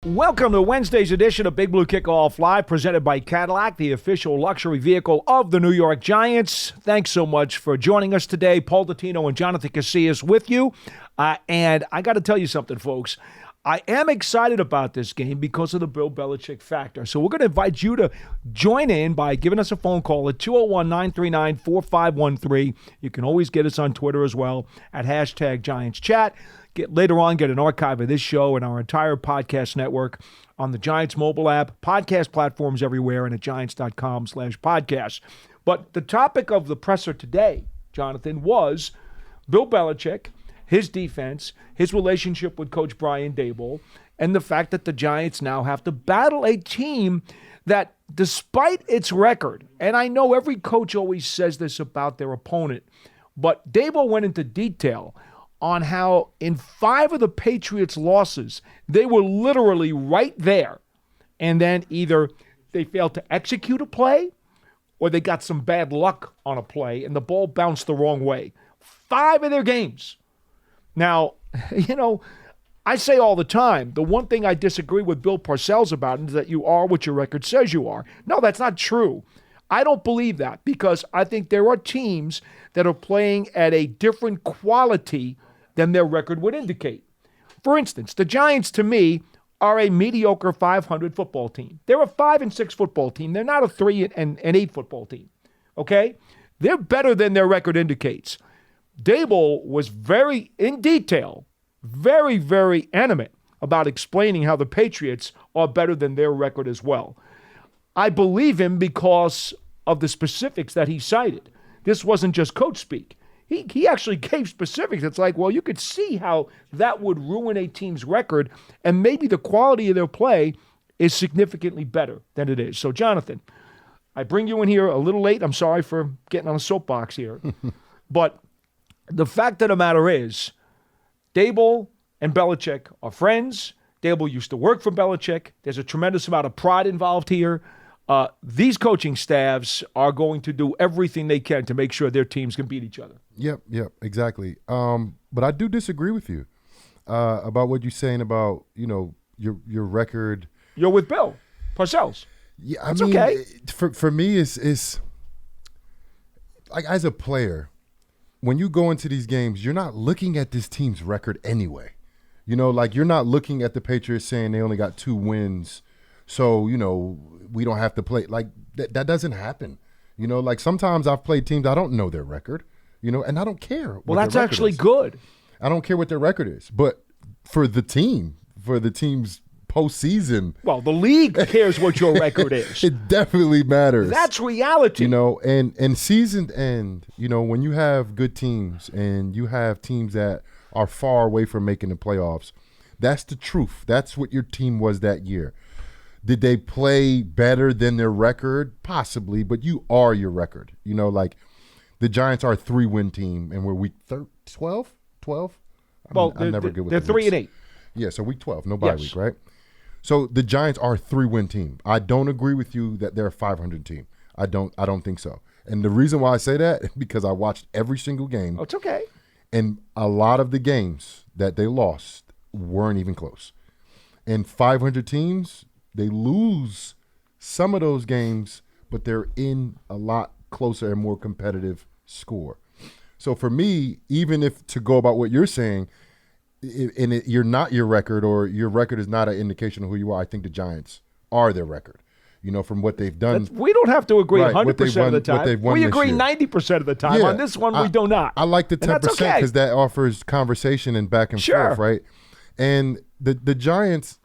Welcome to Wednesday's edition of Big Blue Kickoff Live, presented by Cadillac, the official luxury vehicle of the New York Giants. Thanks so much for joining us today. Paul Dottino and Jonathan Casillas with you. And I got to tell you something, folks. I am excited about this game because of the Bill Belichick factor. So we're going to invite you to join in by giving us a phone call at 201-939-4513. You can always get us on Twitter as well at #GiantsChat. Later on, get an archive of this show and our entire podcast network on the Giants mobile app, podcast platforms everywhere, and at giants.com/podcast. But the topic of the presser today, Jonathan, was Bill Belichick, his defense, his relationship with Coach Brian Daboll, and the fact that the Giants now have to battle a team that, despite its record, and I know every coach always says this about their opponent, but Daboll went into detail on how in 5 of the Patriots' losses, they were literally right there. And then either they failed to execute a play or they got some bad luck on a play and the ball bounced the wrong way. 5 of their games. Now, I say all the time, the one thing I disagree with Bill Parcells about is that you are what your record says you are. No, that's not true. I don't believe that because I think there are teams that are playing at a different quality than their record would indicate. For instance, the Giants, to me, are a mediocre 500 football team. They're a 5-6 football team. They're not a 3-8 football team. Okay? They're better than their record indicates. Daboll was very, in detail, very, very animate about explaining how the Patriots are better than their record as well. I believe him because of the specifics that he cited. This wasn't just coach speak. He actually gave specifics. It's like, well, you could see how that would ruin a team's record, and maybe the quality of their play is significantly better than it is. So, Jonathan, I bring you in here a little late. I'm sorry for getting on a soapbox here. But the fact of the matter is, Daboll and Belichick are friends. Daboll used to work for Belichick. There's a tremendous amount of pride involved here. These coaching staffs are going to do everything they can to make sure their teams can beat each other. Yep, exactly. But I do disagree with you about what you're saying about, your record. You're with Bill Parcells. Yeah, It's okay. For me, it's like as a player, when you go into these games, you're not looking at this team's record anyway. You're not looking at the Patriots saying they only got 2 wins, so, we don't have to play. Like, that doesn't happen. Sometimes I've played teams, I don't know their record, and I don't care. Well, that's actually good. I don't care what their record is. But for the team's postseason. Well, the league cares what your record is. It definitely matters. That's reality. And season end, when you have good teams and you have teams that are far away from making the playoffs, that's the truth. That's what your team was that year. Did they play better than their record? Possibly, but you are your record. The Giants are a 3-win team, and we're week 12? 12? Well, I'm never good with they're 3-8. Yeah, so week 12, no bye week, right? So the Giants are a 3-win team. I don't agree with you that they're a 500 team. I don't think so. And the reason why I say that is because I watched every single game. Oh, it's okay. And a lot of the games that they lost weren't even close. And 500 teams, they lose some of those games, but they're in a lot closer and more competitive score. So for me, even if to go about what you're saying, you're not your record or your record is not an indication of who you are, I think the Giants are their record, from what they've done. We don't have to agree 100% of the time. We agree year. 90% of the time. Yeah, on this one, we do not. I like the 10% because that offers conversation and back and forth, right? And the Giants,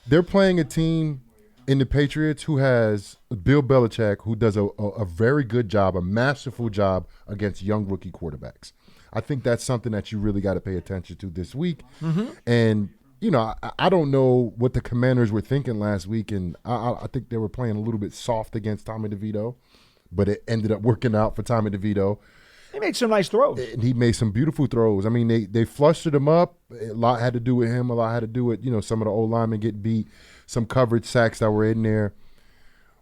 they're playing a team in the Patriots who has Bill Belichick, who does a very good job, a masterful job against young rookie quarterbacks. I think that's something that you really got to pay attention to this week. Mm-hmm. And, I don't know what the Commanders were thinking last week, and I think they were playing a little bit soft against Tommy DeVito, but it ended up working out for Tommy DeVito. He made some nice throws. And he made some beautiful throws. I mean, they flustered him up. A lot had to do with him. A lot had to do with, some of the old linemen getting beat, some coverage sacks that were in there.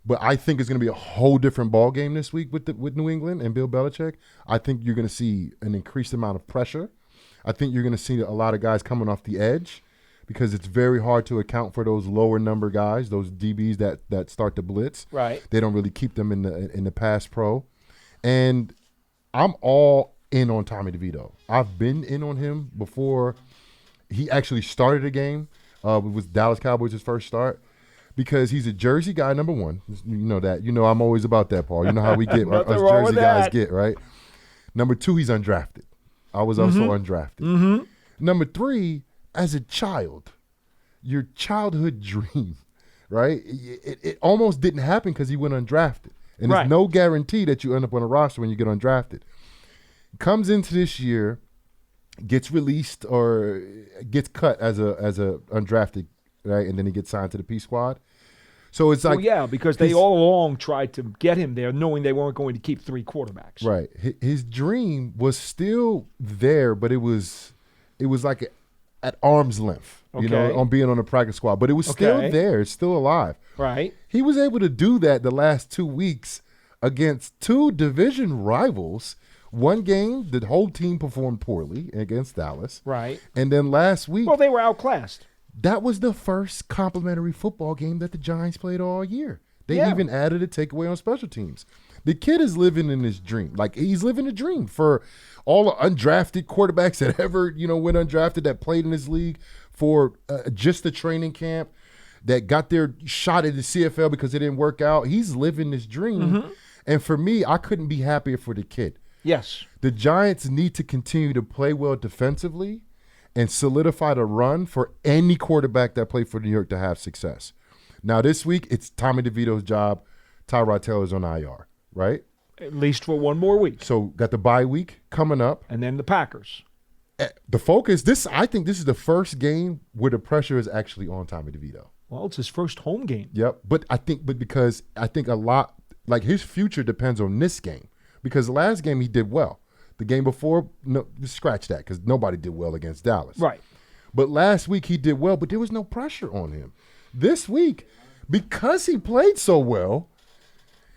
But I think it's going to be a whole different ball game this week with New England and Bill Belichick. I think you're going to see an increased amount of pressure. I think you're going to see a lot of guys coming off the edge. because it's very hard to account for those lower number guys, those DBs that start to blitz. Right. They don't really keep them in the pass pro. And I'm all in on Tommy DeVito. I've been in on him before he actually started a game. It was Dallas Cowboys' first start, because he's a Jersey guy, number one. You know that. You know I'm always about that, Paul. You know how we get us Jersey guys get, right? Number two, he's undrafted. I was also undrafted. Mm-hmm. Number three, as a child, your childhood dream, right? It almost didn't happen because he went undrafted. And there's no guarantee that you end up on a roster when you get undrafted. Comes into this year, gets released or gets cut as a undrafted, right? And then he gets signed to the P squad. So it's like, because they all along tried to get him there, knowing they weren't going to keep three quarterbacks. Right. His dream was still there, but it was like at arm's length, you know, on being on the practice squad. But it was still there. It's still alive. Right. He was able to do that the last 2 weeks against two division rivals. One game, the whole team performed poorly against Dallas. Right. And then last week. Well, they were outclassed. That was the first complimentary football game that the Giants played all year. They even added a takeaway on special teams. The kid is living in his dream. Like, he's living a dream for all the undrafted quarterbacks that ever, went undrafted, that played in this league for just the training camp, that got their shot at the CFL because it didn't work out. He's living this dream. Mm-hmm. And for me, I couldn't be happier for the kid. Yes. The Giants need to continue to play well defensively and solidify the run for any quarterback that played for New York to have success. Now, this week, it's Tommy DeVito's job. Tyrod Taylor's on IR, right? At least for one more week. So, got the bye week coming up. And then the Packers. The focus, I think this is the first game where the pressure is actually on Tommy DeVito. Well, it's his first home game. Yep. But because I think a lot, like, his future depends on this game. Because the last game he did well. The game before, no, scratch that, because nobody did well against Dallas. Right. But last week he did well, but there was no pressure on him. This week, because he played so well,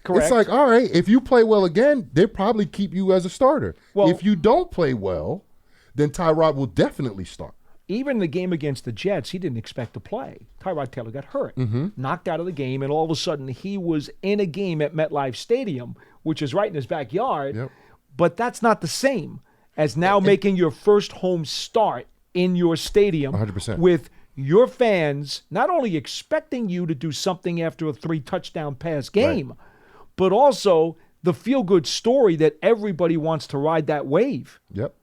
it's like, all right, if you play well again, they'll probably keep you as a starter. Well, if you don't play well, then Tyrod will definitely start. Even the game against the Jets, he didn't expect to play. Tyrod Taylor got hurt, knocked out of the game, and all of a sudden he was in a game at MetLife Stadium, which is right in his backyard. Yep. But that's not the same as now making your first home start in your stadium 100%. With your fans not only expecting you to do something after a 3-touchdown pass game, but also the feel-good story that everybody wants to ride that wave. Yep.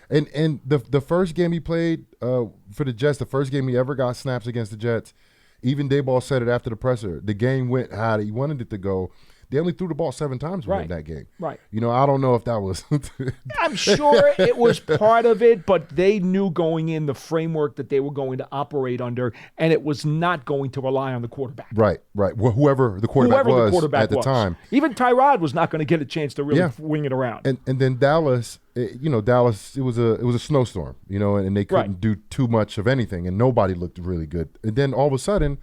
And the first game he played for the Jets, the first game he ever got snaps against the Jets, even Daboll said it after the presser, the game went how he wanted it to go. They only threw the ball 7 times in that game. Right. I don't know if that was. I'm sure it was part of it, but they knew going in the framework that they were going to operate under, and it was not going to rely on the quarterback. Right. Well, whoever the quarterback was at the time. Even Tyrod was not going to get a chance to really wing it around. And then Dallas, Dallas, it was a snowstorm, and they couldn't do too much of anything, and nobody looked really good. And then all of a sudden,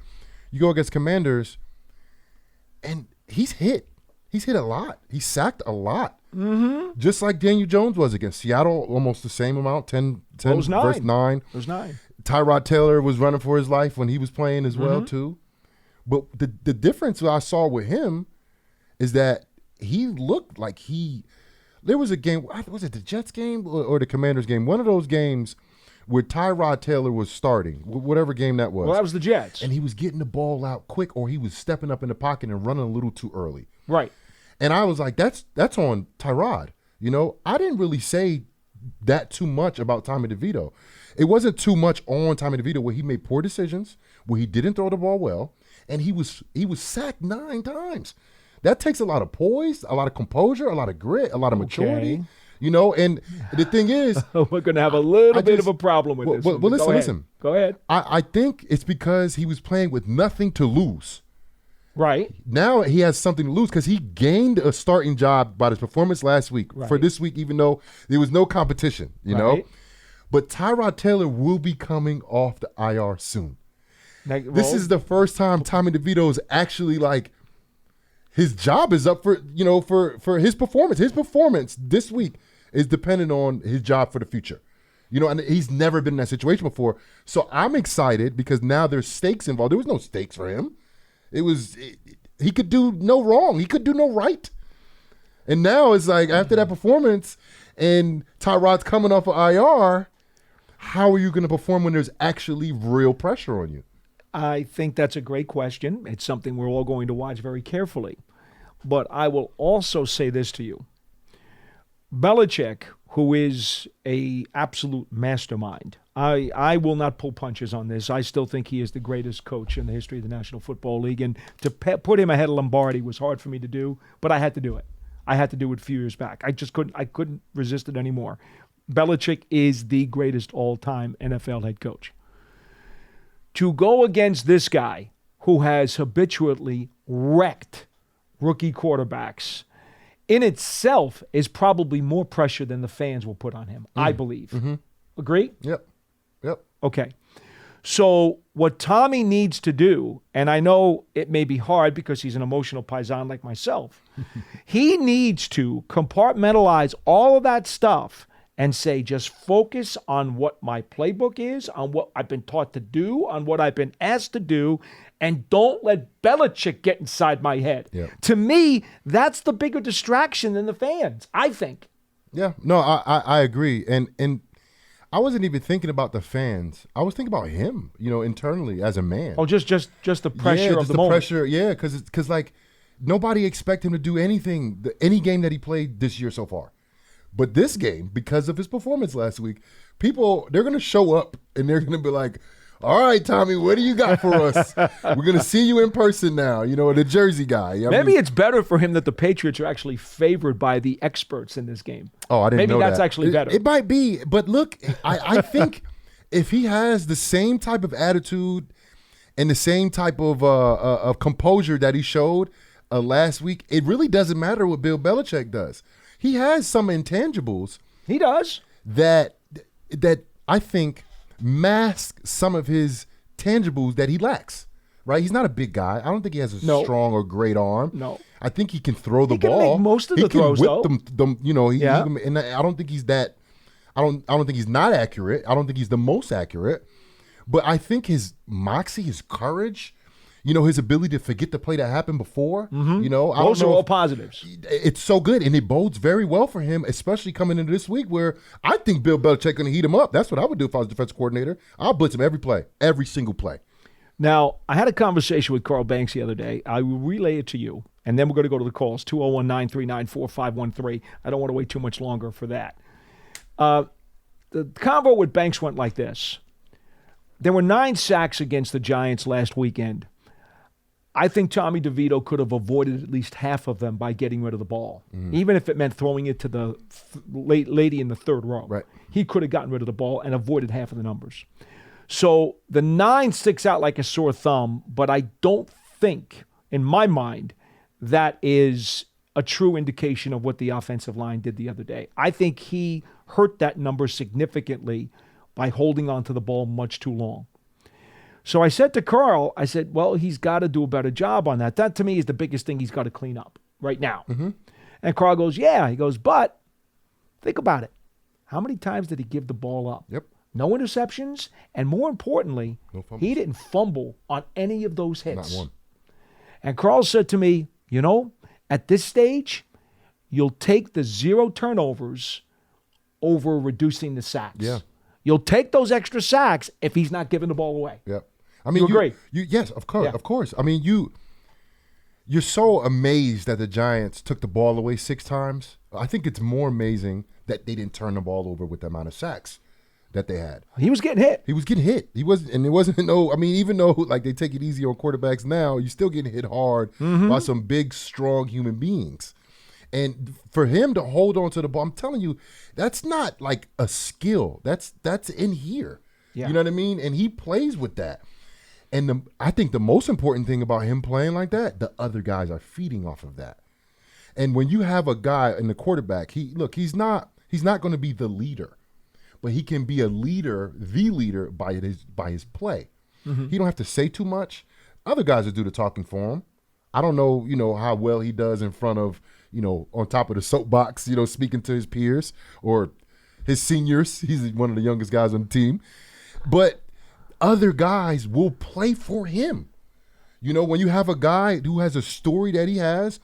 you go against Commanders, and he's hit a lot. He sacked a lot. Mm-hmm. Just like Daniel Jones was against Seattle, almost the same amount, 10 versus 9. It was 9. Tyrod Taylor was running for his life when he was playing as well, too. But the difference I saw with him is that he looked like there was a game, was it the Jets game or the Commanders game? One of those games where Tyrod Taylor was starting, whatever game that was. Well, that was the Jets. And he was getting the ball out quick, or he was stepping up in the pocket and running a little too early. Right. And I was like, that's on Tyrod. I didn't really say that too much about Tommy DeVito. It wasn't too much on Tommy DeVito where he made poor decisions, where he didn't throw the ball well, and he was sacked 9 times. That takes a lot of poise, a lot of composure, a lot of grit, a lot of maturity. And the thing is, we're going to have a little bit of a problem with this. Well, listen. Go ahead. I think it's because he was playing with nothing to lose. Right. Now he has something to lose because he gained a starting job by his performance last week for this week, even though there was no competition, know. But Tyrod Taylor will be coming off the IR soon. This is the first time Tommy DeVito is actually his job is up for his performance. His performance this week is dependent on his job for the future. And he's never been in that situation before. So I'm excited because now there's stakes involved. There was no stakes for him. He could do no wrong. He could do no right. And now it's like after that performance and Tyrod's coming off of IR, how are you going to perform when there's actually real pressure on you? I think that's a great question. It's something we're all going to watch very carefully. But I will also say this to you. Belichick, who is a absolute mastermind, I will not pull punches on this. I still think he is the greatest coach in the history of the National Football League. And to put him ahead of Lombardi was hard for me to do, but I had to do it. I had to do it a few years back. I couldn't resist it anymore. Belichick is the greatest all-time NFL head coach. To go against this guy who has habitually wrecked rookie quarterbacks in itself is probably more pressure than the fans will put on him, I believe. Mm-hmm. Agree? Yep. Okay. So what Tommy needs to do, and I know it may be hard because he's an emotional paisan like myself, he needs to compartmentalize all of that stuff and say, just focus on what my playbook is, on what I've been taught to do, on what I've been asked to do, and don't let Belichick get inside my head. Yeah. To me, that's the bigger distraction than the fans, I think. Yeah, no, I agree. And I wasn't even thinking about the fans. I was thinking about him, internally as a man. Oh, just the pressure of the moment. Pressure, yeah, because like nobody expect him to do anything, any game that he played this year so far. But this game, because of his performance last week, people, they're going to show up and they're going to be like, all right, Tommy, what do you got for us? We're going to see you in person now, the Jersey guy. Maybe it's better for him that the Patriots are actually favored by the experts in this game. Oh, I didn't know that. Maybe that's actually better. It might be. But look, I think if he has the same type of attitude and the same type of composure that he showed last week, it really doesn't matter what Bill Belichick does. He has some intangibles. He does. That I think mask some of his tangibles that he lacks, right? He's not a big guy. I don't think he has a strong or great arm. No. I think he can throw the ball. He can make most of the throws, though. And I don't think he's that – I don't think he's not accurate. I don't think he's the most accurate. But I think his moxie, his courage – his ability to forget the play that happened before. Mm-hmm. Those are all positives. It's so good, and it bodes very well for him, especially coming into this week where I think Bill Belichick going to heat him up. That's what I would do if I was defensive coordinator. I'll blitz him every play, every single play. Now, I had a conversation with Carl Banks the other day. I will relay it to you, and then we're going to go to the calls, 201-939-4513. I don't want to wait too much longer for that. The convo with Banks went like this. There were 9 sacks against the Giants last weekend. I think Tommy DeVito could have avoided at least half of them by getting rid of the ball, even if it meant throwing it to the lady in the third row. Right. He could have gotten rid of the ball and avoided half of the numbers. So the 9 sticks out like a sore thumb, but I don't think, in my mind, that is a true indication of what the offensive line did the other day. I think he hurt that number significantly by holding on to the ball much too long. So I said to Carl, well, he's got to do a better job on that. That, to me, is the biggest thing he's got to clean up right now. Mm-hmm. And Carl goes, yeah. He goes, but think about it. How many times did he give the ball up? Yep. No interceptions, and more importantly, he didn't fumble on any of those hits. Not one. And Carl said to me, at this stage, you'll take the 0 turnovers over reducing the sacks. Yeah. You'll take those extra sacks if he's not giving the ball away. Yep. I mean, you agree? Yes, of course, of course. I mean, you're so amazed that the Giants took the ball away 6 times. I think it's more amazing that they didn't turn the ball over with the amount of sacks that they had. He was getting hit. He wasn't, and it wasn't even though like they take it easy on quarterbacks now, you're still getting hit hard by some big, strong human beings. And for him to hold on to the ball, I'm telling you, that's not like a skill. That's in here. Yeah. You know what I mean? And he plays with that. And I think the most important thing about him playing like that, the other guys are feeding off of that. And when you have a guy in the quarterback, he's not going to be the leader, but he can be the leader by his play. Mm-hmm. He don't have to say too much. Other guys will do the talking for him. I don't know, how well he does in front of, on top of the soapbox, speaking to his peers or his seniors. He's one of the youngest guys on the team. But other guys will play for him. You know, when you have a guy who has a story that he has,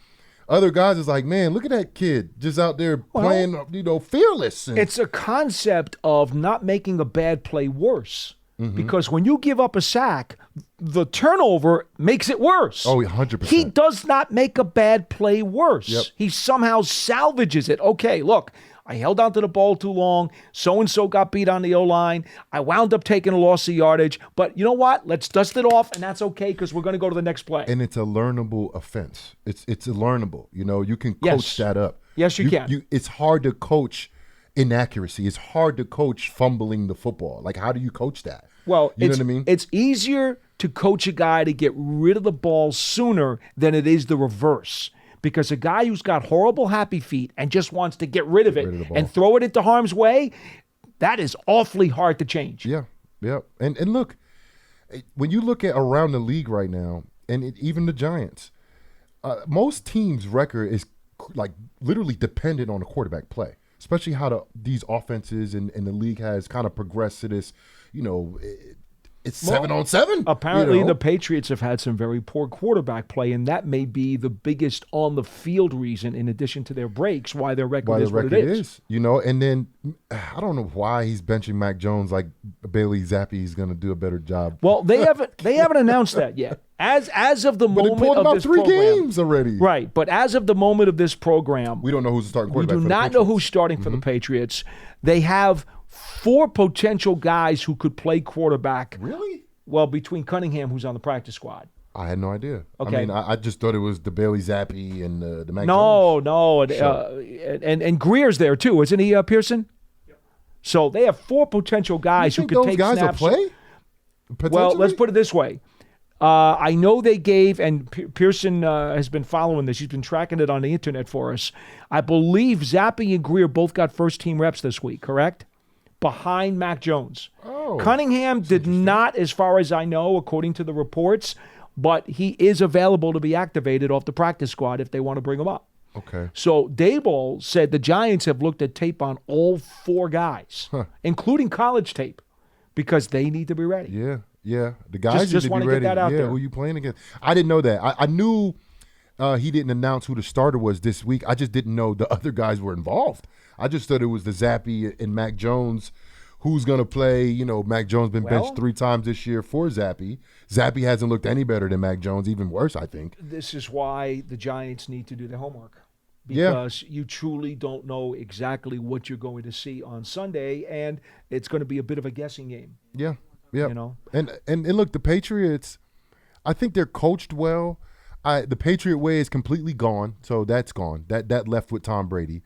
other guys is like, man, look at that kid just out there playing, fearless. It's a concept of not making a bad play worse. Mm-hmm. Because when you give up a sack, the turnover makes it worse. Oh, 100%. He does not make a bad play worse. Yep. He somehow salvages it. Okay, look, I held on to the ball too long. So-and-so got beat on the O-line. I wound up taking a loss of yardage. But you know what? Let's dust it off, and that's okay because we're going to go to the next play. And it's a learnable offense. It's a learnable. You know, you can coach that up. Yes, you can. It's hard to coach inaccuracy. It's hard to coach fumbling the football. Like, how do you coach that? Well, you know what I mean? It's easier to coach a guy to get rid of the ball sooner than it is the reverse. Because a guy who's got horrible happy feet and just wants to get rid of it and throw it into harm's way, that is awfully hard to change. Yeah. And look, when you look at around the league right now, and even the Giants, most teams' record is like literally dependent on the quarterback play, especially how these offenses and the league has kind of progressed to this, it's 7-on-7. Apparently, the Patriots have had some very poor quarterback play, and that may be the biggest on-the-field reason, in addition to their breaks, why their record is what it is. And then I don't know why he's benching Mac Jones like Bailey Zappi is going to do a better job. Well, they haven't announced that yet. As of the moment of this program. But they pulled about 3 games already. Right, but as of the moment of this program, we don't know who's starting quarterback. We do not know who's starting for the Patriots. They have 4 potential guys who could play quarterback. Really? Well, between Cunningham, who's on the practice squad. I had no idea. Okay. I mean, I just thought it was the Bailey Zappi and the Mac Jones. No. And Greer's there too, isn't he, Pearson? Yep. So they have 4 potential guys who could take snaps. Those guys will play? Well, let's put it this way. I know they gave, and Pearson has been following this. He's been tracking it on the internet for us. I believe Zappi and Greer both got first-team reps this week, correct? Behind Mac Jones. Oh, Cunningham did not, as far as I know, according to the reports, but he is available to be activated off the practice squad if they want to bring him up. Okay. So Daboll said the Giants have looked at tape on all 4 guys, including college tape, because they need to be ready. Yeah. The guys just need want to be ready. Get that out there. Who you playing against? I didn't know that. I knew he didn't announce who the starter was this week. I just didn't know the other guys were involved. I just thought it was the Zappi and Mac Jones. Who's going to play? Mac Jones been benched 3 times this year for Zappi. Zappi hasn't looked any better than Mac Jones, even worse, I think. This is why the Giants need to do their homework. Because you truly don't know exactly what you're going to see on Sunday, and it's going to be a bit of a guessing game. Yeah. And look, the Patriots, I think they're coached well. The Patriot way is completely gone, so that's gone. That left with Tom Brady.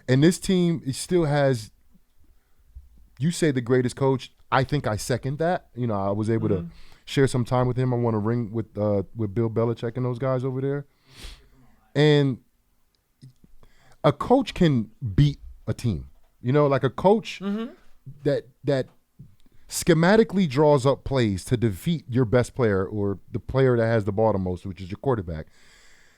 And this team still has, you say the greatest coach. I think I second that. I was able to share some time with him. I want to ring with Bill Belichick and those guys over there. And a coach can beat a team. Like a coach that schematically draws up plays to defeat your best player or the player that has the ball the most, which is your quarterback.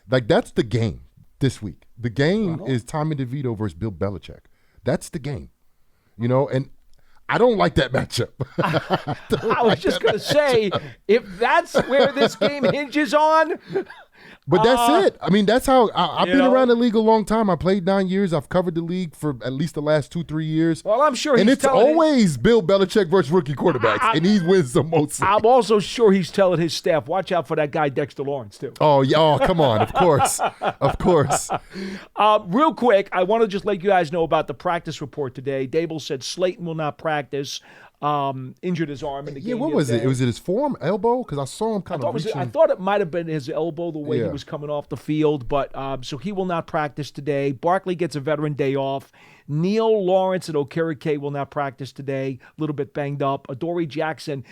Like, that's the game this week. The game is Tommy DeVito versus Bill Belichick. That's the game. And I don't like that matchup. I was just going to say, if that's where this game hinges on. But that's it. I mean, that's how I've been around the league a long time. I played 9 years. I've covered the league for at least the last 2-3 years. Well, I'm sure and it's always Bill Belichick versus rookie quarterbacks, and he wins the most. I'm also sure he's telling his staff, watch out for that guy Dexter Lawrence, too. Oh, yeah. Oh, come on. Of course. Of course. Real quick, I want to just let you guys know about the practice report today. Daboll said Slayton will not practice. Injured his arm in the game. Yeah, what was it? Was it his forearm, elbow? Because I saw him kind of reaching. I thought it might have been his elbow, the way he was coming off the field. But so he will not practice today. Barkley gets a veteran day off. Neal, Lawrence, and Okereke will not practice today. A little bit banged up. Adoree Jackson.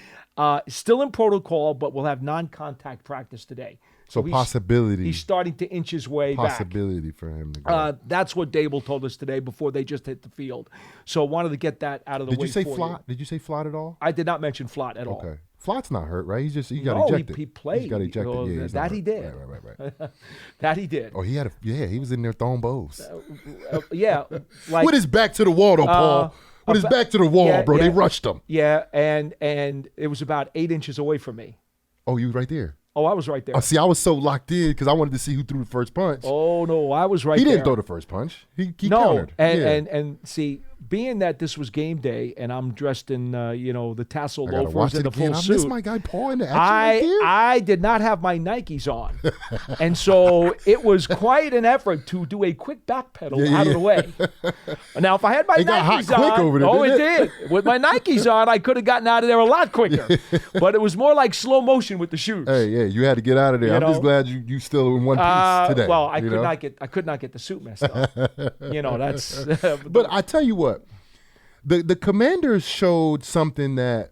Still in protocol, but will have non-contact practice today. So possibility. He's starting to inch his way back. Possibility for him to go. That's what Dable told us today before they just hit the field. So wanted to get that out of the way. Did you say Flott? Did you say Flott at all? I did not mention Flott at all. Okay. Flott's not hurt, right? He got ejected. He played. He got ejected. Yeah, that he did. Right. That he did. Oh, he was in there throwing bows. Like with his back to the wall, though, Paul. With his back to the wall, bro. They rushed him. Yeah, and it was about 8 inches away from me. Oh, you were right there. Oh, I was right there. Oh, see, I was so locked in because I wanted to see who threw the first punch. Oh, no, I was right there. He didn't throw the first punch. He countered. And see, being that this was game day and I'm dressed in, the tassel loafers and the full suit. I missed my guy Paul in the action I did not have my Nikes on. And so it was quite an effort to do a quick back pedal out of the way. Now, if I had my Nikes got hot quick on, over there, it did. With my Nikes on, I could have gotten out of there a lot quicker. But it was more like slow motion with the shoes. Hey, yeah, you had to get out of there. I'm just glad you still in one piece today. Well, I could not get the suit messed up. That's. But I tell you what, the Commanders showed something that,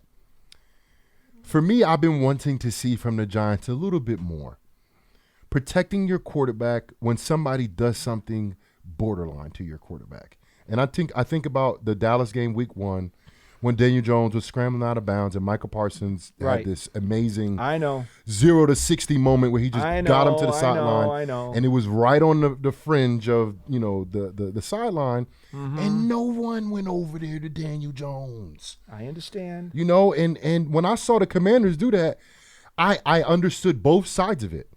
for me, I've been wanting to see from the Giants a little bit more. Protecting your quarterback when somebody does something borderline to your quarterback. And I think about the Dallas game week 1 when Daniel Jones was scrambling out of bounds and Michael Parsons had this amazing 0 to 60 moment where he just got him to the sideline. I know. And it was right on the fringe of, the sideline. Mm-hmm. And no one went over there to Daniel Jones. I understand. And when I saw the Commanders do that, I understood both sides of it.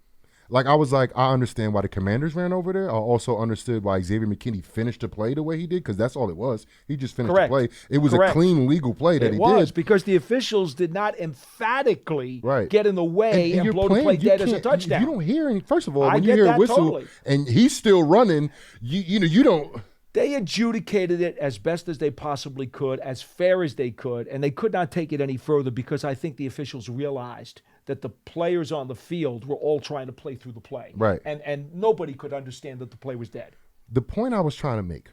Like, I was like, I understand why the Commanders ran over there. I also understood why Xavier McKinney finished the play the way he did, because that's all it was. He just finished the play. It was a clean, legal play that he did. It was, because the officials did not emphatically get in the way and blow the play dead as a touchdown. You don't hear any. First of all, when you hear a whistle and he's still running, you don't. They adjudicated it as best as they possibly could, as fair as they could, and they could not take it any further because I think the officials realized that the players on the field were all trying to play through the play. Right. And nobody could understand that the play was dead. The point I was trying to make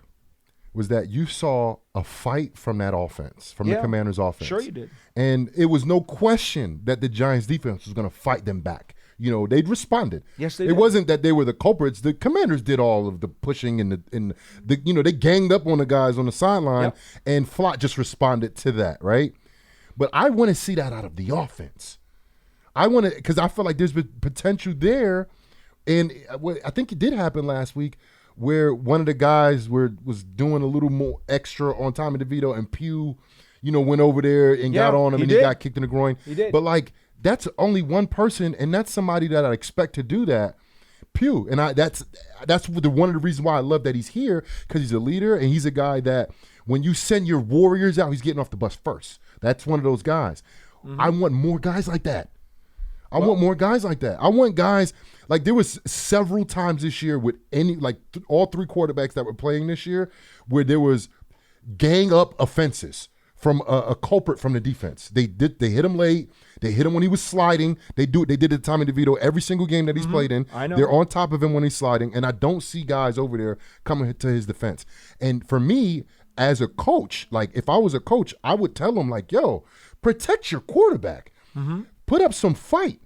was that you saw a fight from that offense, from the Commanders' offense. Sure you did. And it was no question that the Giants' defense was going to fight them back. They'd responded. Yes, they did. It wasn't that they were the culprits. The Commanders did all of the pushing and they ganged up on the guys on the sideline, and Flott just responded to that, right? But I want to see that out of the offense. Because I feel like there's potential there, and I think it did happen last week where one of the guys was doing a little more extra on Tommy DeVito, and Pugh, went over there and got on him, and he got kicked in the groin. He did. But that's only one person, and that's somebody that I expect to do that. Pugh, and that's one of the reasons why I love that he's here, because he's a leader and he's a guy that when you send your warriors out, he's getting off the bus first. That's one of those guys. Mm-hmm. I want more guys like that. I want more guys like that. I want guys like there was several times this year with all 3 quarterbacks that were playing this year where there was gang up offenses from a culprit from the defense. They hit him late. They hit him when he was sliding. They did it to Tommy DeVito every single game that he's played in. I know. They're on top of him when he's sliding, and I don't see guys over there coming to his defense. And for me, as a coach, if I was a coach, I would tell him yo, protect your quarterback. Mm-hmm. Put up some fight.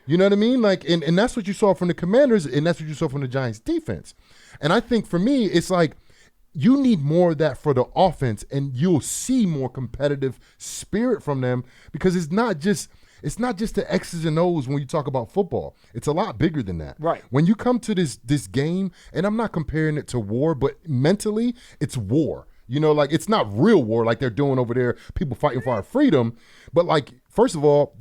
You know what I mean? And that's what you saw from the Commanders, and that's what you saw from the Giants defense. And I think for me, it's you need more of that for the offense, and you'll see more competitive spirit from them, because it's not just the X's and O's when you talk about football. It's a lot bigger than that. Right. When you come to this game, and I'm not comparing it to war, but mentally, it's war. It's not real war like they're doing over there, people fighting for our freedom. But first of all,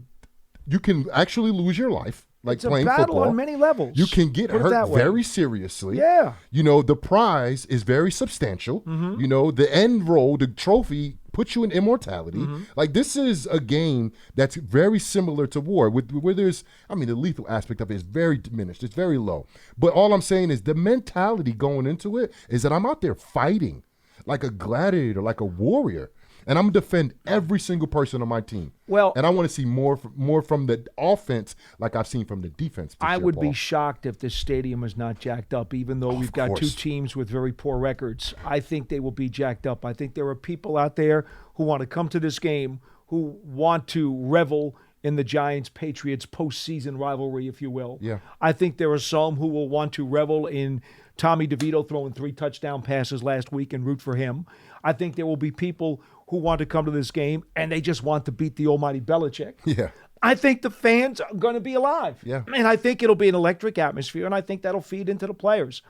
you can actually lose your life, it's playing a battle football. On many levels. You can get hurt very seriously. Yeah. The prize is very substantial. Mm-hmm. The end role, the trophy, puts you in immortality. Mm-hmm. This is a game that's very similar to war, where there's, the lethal aspect of it is very diminished. It's very low. But all I'm saying is the mentality going into it is that I'm out there fighting like a gladiator, like a warrior. And I'm going to defend every single person on my team. Well, and I want to see more from the offense like I've seen from the defense. I would be shocked if this stadium is not jacked up, even though we've got 2 teams with very poor records. I think they will be jacked up. I think there are people out there who want to come to this game who want to revel in the Giants-Patriots postseason rivalry, if you will. Yeah. I think there are some who will want to revel in Tommy DeVito throwing 3 touchdown passes last week and root for him. I think there will be people who want to come to this game and they just want to beat the almighty Belichick. Yeah. I think the fans are going to be alive. Yeah. And I think it'll be an electric atmosphere, and I think that'll feed into the players.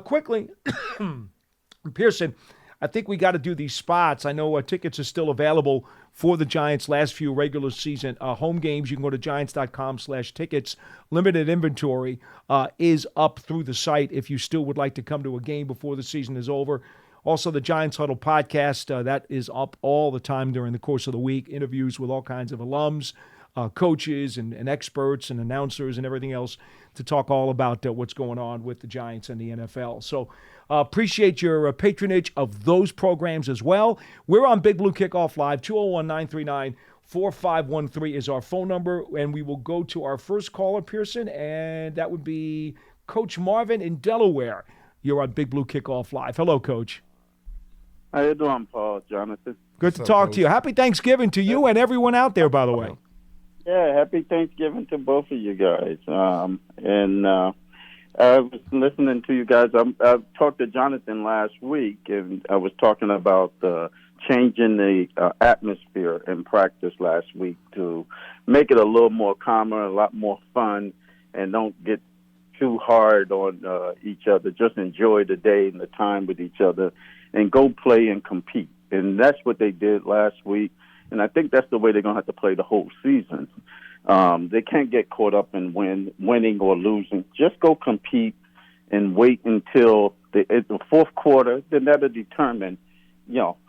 Quickly, Pearson, I think we got to do these spots. I know tickets are still available for the Giants' last few regular season home games. You can go to giants.com/tickets. Limited inventory is up through the site if you still would like to come to a game before the season is over. Also, the Giants Huddle podcast, that is up all the time during the course of the week. Interviews with all kinds of alums, coaches and experts and announcers and everything else to talk all about what's going on with the Giants and the NFL. So appreciate your patronage of those programs as well. We're on Big Blue Kickoff Live. 201-939-4513 is our phone number, and we will go to our first caller, Pearson, and that would be Coach Marvin in Delaware. You're on Big Blue Kickoff Live. Hello, Coach. How you doing, Paul, Jonathan? Good to talk to you. Happy Thanksgiving to you and everyone out there, by the way. Yeah, happy Thanksgiving to both of you guys. I was listening to you guys. I talked to Jonathan last week, and I was talking about changing the atmosphere in practice last week to make it a little more calmer, a lot more fun, and don't get too hard on each other. Just enjoy the day and the time with each other and go play and compete. And that's what they did last week. And I think that's the way they're going to have to play the whole season. They can't get caught up in winning or losing. Just go compete and wait until the fourth quarter. Then that'll determine,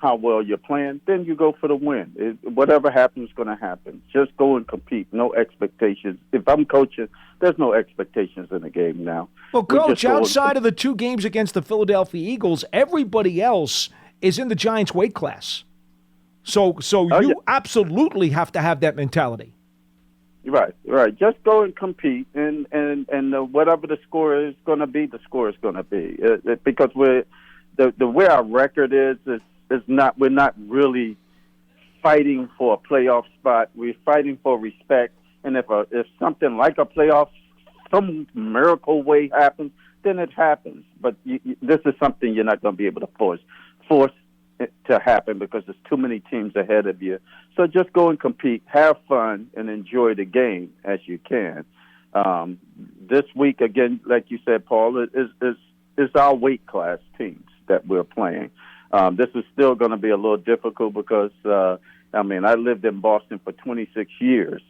how well you're playing. Then you go for the win. Whatever happens is going to happen. Just go and compete. No expectations. If I'm coaching, there's no expectations in the game now. Well, Coach, outside of the 2 games against the Philadelphia Eagles, everybody else is in the Giants' weight class. So you absolutely have to have that mentality. Right. Just go and compete, and whatever the score is going to be, the score is going to be. Because the way our record is not, we're not really fighting for a playoff spot. We're fighting for respect, and if something like a playoff, some miracle way happens, then it happens. But this is something you're not going to be able to force it to happen because there's too many teams ahead of you. So just go and compete, have fun, and enjoy the game as you can. This week, again, like you said, Paul, is our weight class teams that we're playing. This is still going to be a little difficult because, I lived in Boston for 26 years,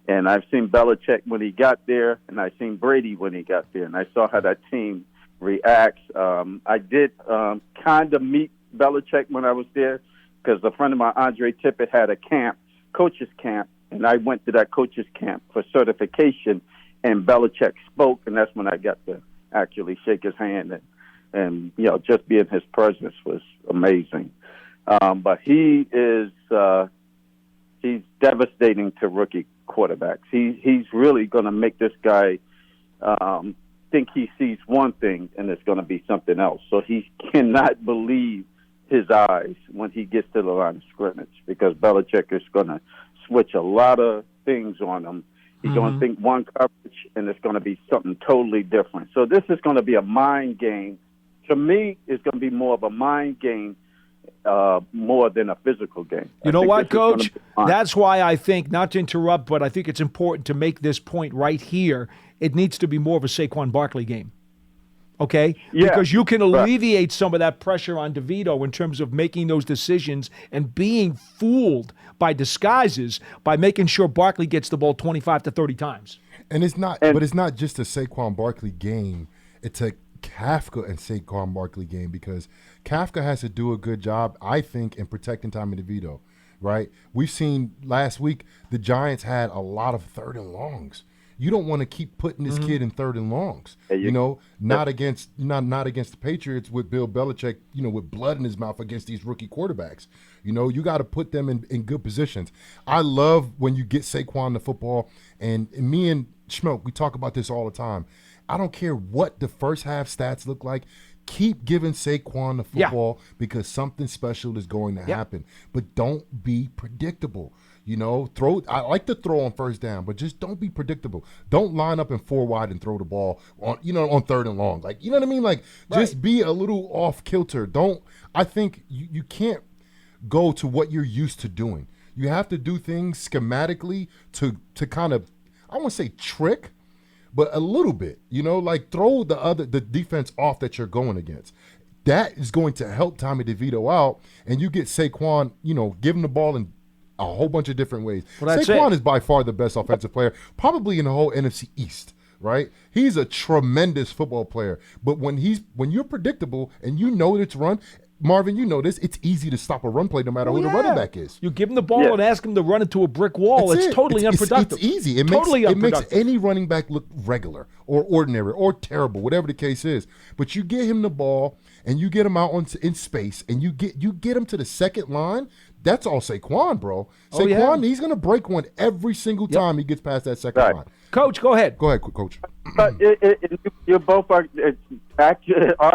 and I've seen Belichick when he got there, and I've seen Brady when he got there, and I saw how that team reacts. I did kind of meet Belichick when I was there because a friend of mine, Andre Tippett, had a coaches camp, and I went to that coaches camp for certification, and Belichick spoke, and that's when I got to actually shake his hand, and just be in his presence was amazing. But he is he's devastating to rookie quarterbacks. He's really going to make this guy think he sees one thing and it's going to be something else. So he cannot believe his eyes when he gets to the line of scrimmage because Belichick is going to switch a lot of things on him. He's going to think one coverage, and it's going to be something totally different. So this is going to be a mind game. To me, it's going to be more of a mind game more than a physical game. You know what, Coach? That's why I think, not to interrupt, but I think it's important to make this point right here. It needs to be more of a Saquon Barkley game. Okay? Yeah, because you can alleviate some of that pressure on DeVito in terms of making those decisions and being fooled by disguises by making sure Barkley gets the ball 25 to 30 times. And it's not just a Saquon Barkley game. It's a Kafka and Saquon Barkley game because Kafka has to do a good job, I think, in protecting Tommy DeVito, right? We've seen last week the Giants had a lot of 3rd and longs. You don't want to keep putting this kid in 3rd and longs, not against the Patriots with Bill Belichick, with blood in his mouth against these rookie quarterbacks. You got to put them in good positions. I love when you get Saquon the football, and me and Schmoke, we talk about this all the time. I don't care what the first half stats look like. Keep giving Saquon the football because something special is going to happen. But don't be predictable. I like to throw on first down, but just don't be predictable. Don't line up in 4 wide and throw the ball on 3rd and long. Like, you know what I mean? Like, just be a little off kilter. I think you can't go to what you're used to doing. You have to do things schematically to kind of, I won't say trick, but a little bit, like throw the defense off that you're going against. That is going to help Tommy DeVito out, and you get Saquon, give him the ball in a whole bunch of different ways. Well, Saquon is by far the best offensive player, probably in the whole NFC East, right? He's a tremendous football player. But when you're predictable and you know it's run, Marvin, you know this, it's easy to stop a run play no matter who the running back is. You give him the ball and ask him to run into a brick wall. It's totally unproductive. It's easy. It makes any running back look regular or ordinary or terrible, whatever the case is. But you get him the ball and you get him out in space and you get him to the second line. That's all Saquon, bro. Saquon, he's going to break one every single time he gets past that second line. Coach, go ahead. Go ahead, Coach. But you both are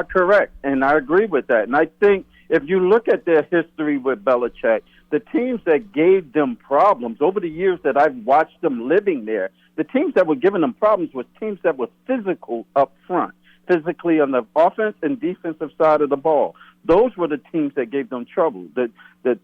correct, and I agree with that. And I think if you look at their history with Belichick, the teams that gave them problems over the years that I've watched them living there, the teams that were giving them problems were teams that were physical up front, physically on the offense and defensive side of the ball. Those were the teams that gave them trouble. The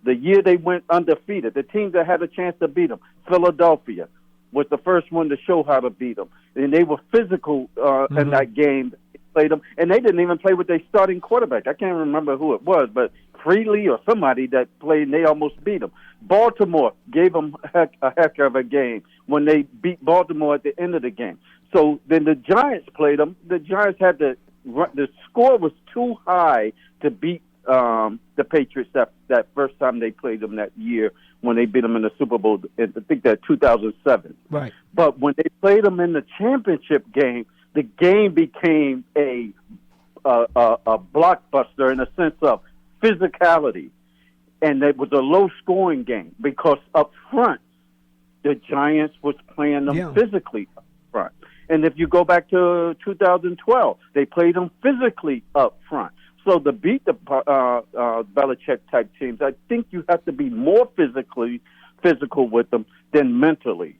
year they went undefeated, the teams that had a chance to beat them, Philadelphia was the first one to show how to beat them. And they were physical in that game. They played them, and they didn't even play with their starting quarterback. I can't remember who it was, but Freely or somebody that played, and they almost beat them. Baltimore gave them a heck of a game when they beat Baltimore at the end of the game. So then the Giants played them. The Giants had the score was too high to beat the Patriots that first time they played them that year when they beat them in the Super Bowl, I think that 2007. Right. But when they played them in the championship game, the game became a blockbuster in a sense of physicality. And it was a low-scoring game because up front, the Giants was playing them physically up front. And if you go back to 2012, they played them physically up front. So to beat the Belichick-type teams, I think you have to be more physical with them than mentally.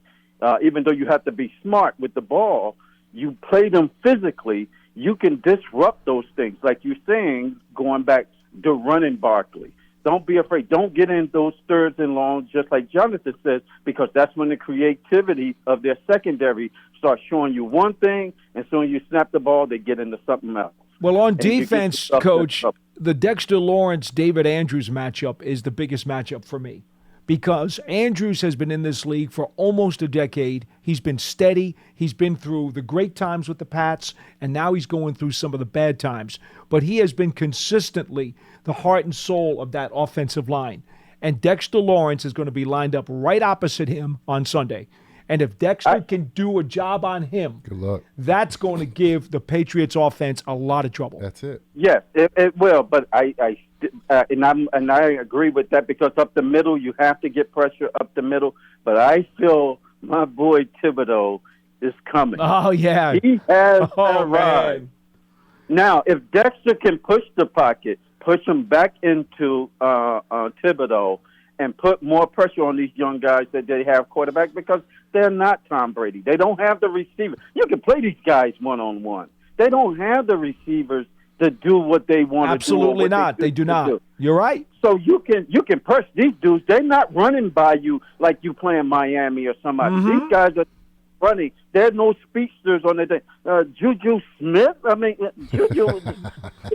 Even though you have to be smart with the ball, you play them physically, you can disrupt those things. Like you're saying, going back to running Barkley. Don't be afraid. Don't get in those thirds and longs, just like Jonathan says, because that's when the creativity of their secondary starts showing you one thing, and so when you snap the ball, they get into something else. Well, on defense, Coach, the Dexter Lawrence-David Andrews matchup is the biggest matchup for me because Andrews has been in this league for almost a decade. He's been steady. He's been through the great times with the Pats, and now he's going through some of the bad times. But he has been consistently the heart and soul of that offensive line. And Dexter Lawrence is going to be lined up right opposite him on Sunday. And if Dexter can do a job on him, good luck. That's going to give the Patriots offense a lot of trouble. That's it. Yes, it will. But I agree with that because up the middle, you have to get pressure up the middle. But I feel my boy Thibodeaux is coming. Oh, yeah. He has arrived. Now, if Dexter can push the pocket, push him back into Thibodeaux, and put more pressure on these young guys that they have quarterback because they're not Tom Brady. They don't have the receiver. You can play these guys one-on-one. They don't have the receivers to do what they want to do. Absolutely not. They do not. You're right. So you can press these dudes. They're not running by you like you playing Miami or somebody. Mm-hmm. These guys are running. There's no speedsters on the thing. Juju Smith? I mean, Juju.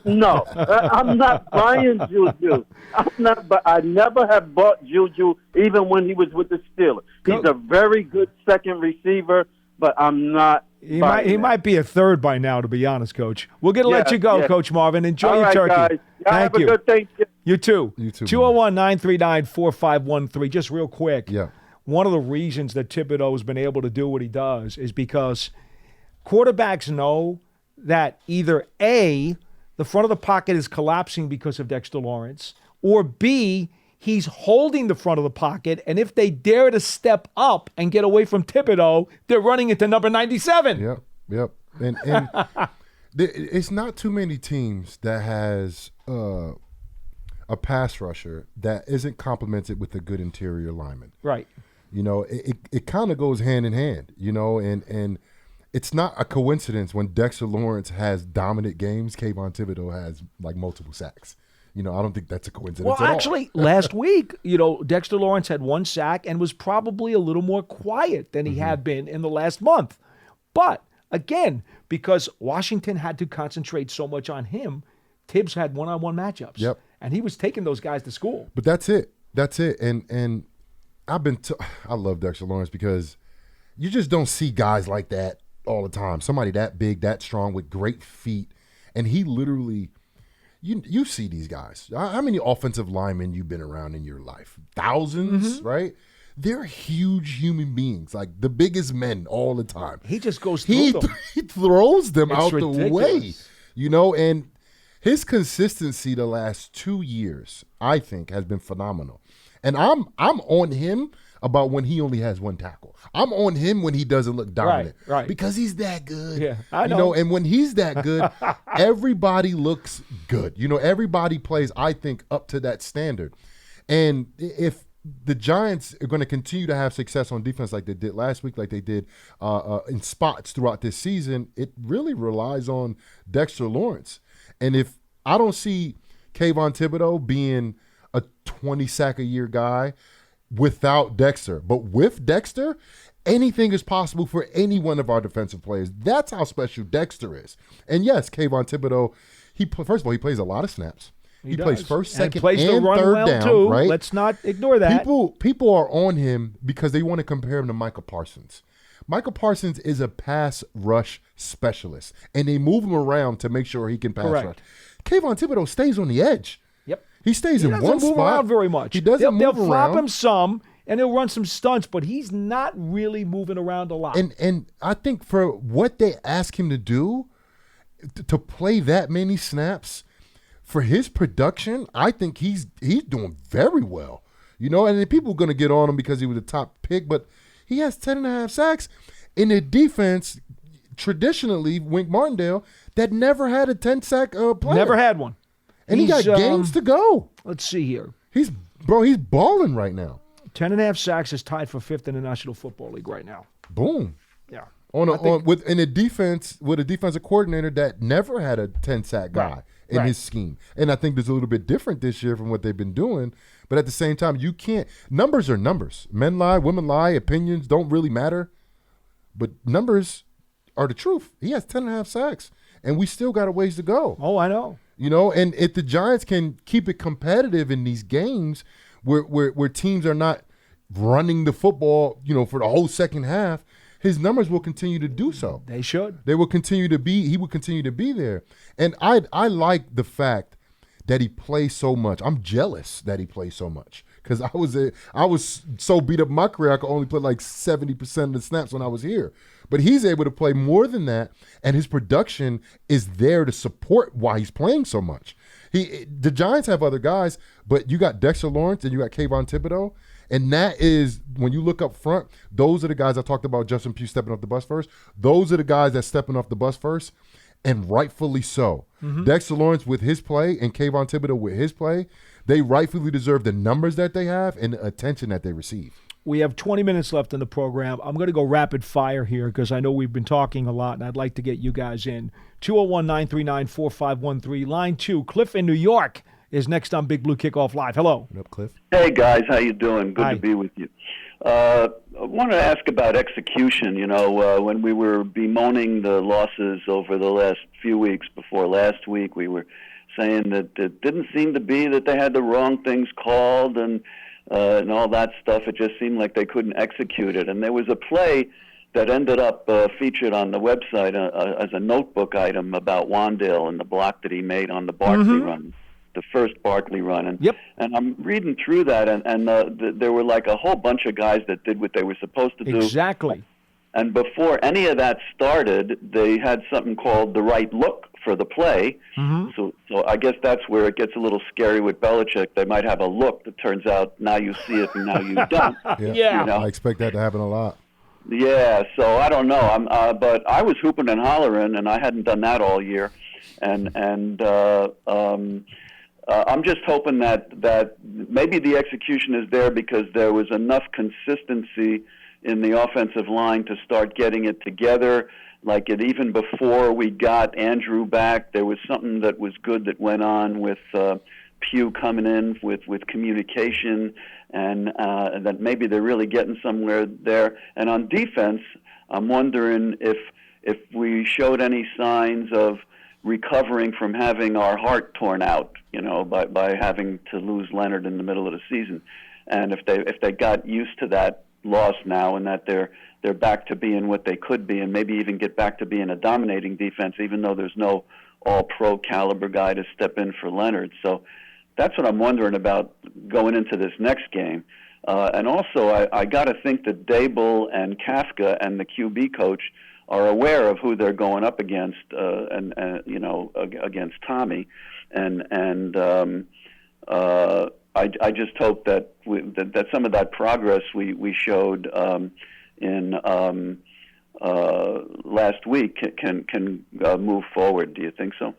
No, I'm not buying Juju. I never have bought Juju, even when he was with the Steelers. He's a very good second receiver, but I'm not. He might be a third by now, to be honest, Coach. We're going to let you go, Coach Marvin. Enjoy your turkey. Guys. Thank you. Have a good Thanksgiving. You too. 201-939-4513. 201-939-4513. Just real quick. Yeah. One of the reasons that Thibodeaux has been able to do what he does is because quarterbacks know that either A, the front of the pocket is collapsing because of Dexter Lawrence, or B, he's holding the front of the pocket, and if they dare to step up and get away from Thibodeaux, they're running into number 97. Yep. And it's not too many teams that has a a pass rusher that isn't complemented with a good interior lineman. Right. You know, it kind of goes hand in hand, you know, and it's not a coincidence when Dexter Lawrence has dominant games, Kayvon Thibodeaux has like multiple sacks. You know, I don't think that's a coincidence Well, at actually, last week, you know, Dexter Lawrence had 1 sack and was probably a little more quiet than he had been in the last month. But, again, because Washington had to concentrate so much on him, Tibbs had one-on-one matchups. Yep. And he was taking those guys to school. But that's it. That's it. And I love Dexter Lawrence because you just don't see guys like that all the time. Somebody that big, that strong with great feet. And he literally... You see these guys. How many offensive linemen you've been around in your life? Thousands, right? They're huge human beings, like the biggest men all the time. He just goes through them. He throws them out ridiculous. the way, you know, and his consistency the last 2 years, I think, has been phenomenal. And I'm on him about when he only has 1 tackle. I'm on him when he doesn't look dominant. Right. Because he's that good. Yeah, I know. You know, and when he's that good, everybody looks good. You know, everybody plays, I think, up to that standard. And if the Giants are going to continue to have success on defense like they did last week, like they did in spots throughout this season, it really relies on Dexter Lawrence. And if I don't see Kayvon Thibodeaux being a 20-sack-a-year guy without Dexter, but with Dexter, anything is possible for any one of our defensive players. That's how special Dexter is. And yes, Kayvon Thibodeaux, first of all, he plays a lot of snaps. He plays first, second, and plays the run third well down, too. right? Let's not ignore that. People are on him because they want to compare him to Michael Parsons. Michael Parsons is a pass rush specialist, and they move him around to make sure he can pass rush. Kayvon Thibodeaux stays on the edge. Yep. He stays in one spot. He doesn't move around very much. He doesn't move around. They'll flop him some, and he'll run some stunts, but he's not really moving around a lot. And I think for what they ask him to do, to play that many snaps, for his production, I think he's doing very well. You know, and then people are going to get on him because he was a top pick, but he has 10.5 sacks in a defense, traditionally, Wink Martindale, that never had a 10-sack player. Never had one. And he got games to go. Let's see here. He's balling right now. 10.5 sacks is tied for 5th in the National Football League right now. Boom. Yeah. In a defense with a defensive coordinator that never had a 10-sack guy in his scheme. And I think there's a little bit different this year from what they've been doing. But at the same time, you can't – numbers are numbers. Men lie, women lie, opinions don't really matter. But numbers are the truth. He has 10.5 sacks, and we still got a ways to go. Oh, I know. You know, and if the Giants can keep it competitive in these games where teams are not running the football, you know, for the whole second half, his numbers will continue to do so. They should. They will continue to be. He will continue to be there. And I like the fact that he plays so much. I'm jealous that he plays so much because I was so beat up in my career I could only play like 70% of the snaps when I was here. But he's able to play more than that, and his production is there to support why he's playing so much. The Giants have other guys, but you got Dexter Lawrence and you got Kayvon Thibodeaux, and that is, when you look up front, those are the guys I talked about, Justin Pugh stepping off the bus first. Those are the guys that's stepping off the bus first, and rightfully so. Dexter Lawrence with his play and Kayvon Thibodeaux with his play, they rightfully deserve the numbers that they have and the attention that they receive. We have 20 minutes left in the program. I'm going to go rapid fire here because I know we've been talking a lot, and I'd like to get you guys in. 201-939-4513. Line 2, Cliff in New York is next on Big Blue Kickoff Live. Hello. What up, Cliff? Hey, guys. How you doing? Good Hi. to be with you. I wanted to ask about execution. You know, when we were bemoaning the losses over the last few weeks before last week, we were saying that it didn't seem to be that they had the wrong things called and all that stuff. It just seemed like they couldn't execute it. And there was a play that ended up featured on the website as a notebook item about Wandale and the block that he made on the Barkley run, the first Barkley run. And, and I'm reading through that, and there were like a whole bunch of guys that did what they were supposed to do. Exactly. And before any of that started, they had something called the right look for the play. So I guess that's where it gets a little scary with Belichick. They might have a look that turns out now you see it and now you don't. Yeah. You know? I expect that to happen a lot. Yeah, so I don't know. But I was hooping and hollering, and I hadn't done that all year. And I'm just hoping that maybe the execution is there because there was enough consistency in the offensive line to start getting it together. Like it, even before we got Andrew back, there was something that was good that went on with Pugh coming in with communication, and that maybe they're really getting somewhere there. And on defense, I'm wondering if we showed any signs of recovering from having our heart torn out, by having to lose Leonard in the middle of the season, and if they got used to that loss now, and that they're back to being what they could be, and maybe even get back to being a dominating defense, even though there's no all-pro caliber guy to step in for Leonard. So that's what I'm wondering about going into this next game. And also, I got to think that Dable and Kafka and the QB coach are aware of who they're going up against, against Tommy, and I just hope that that some of that progress we showed in last week can move forward. Do you think so?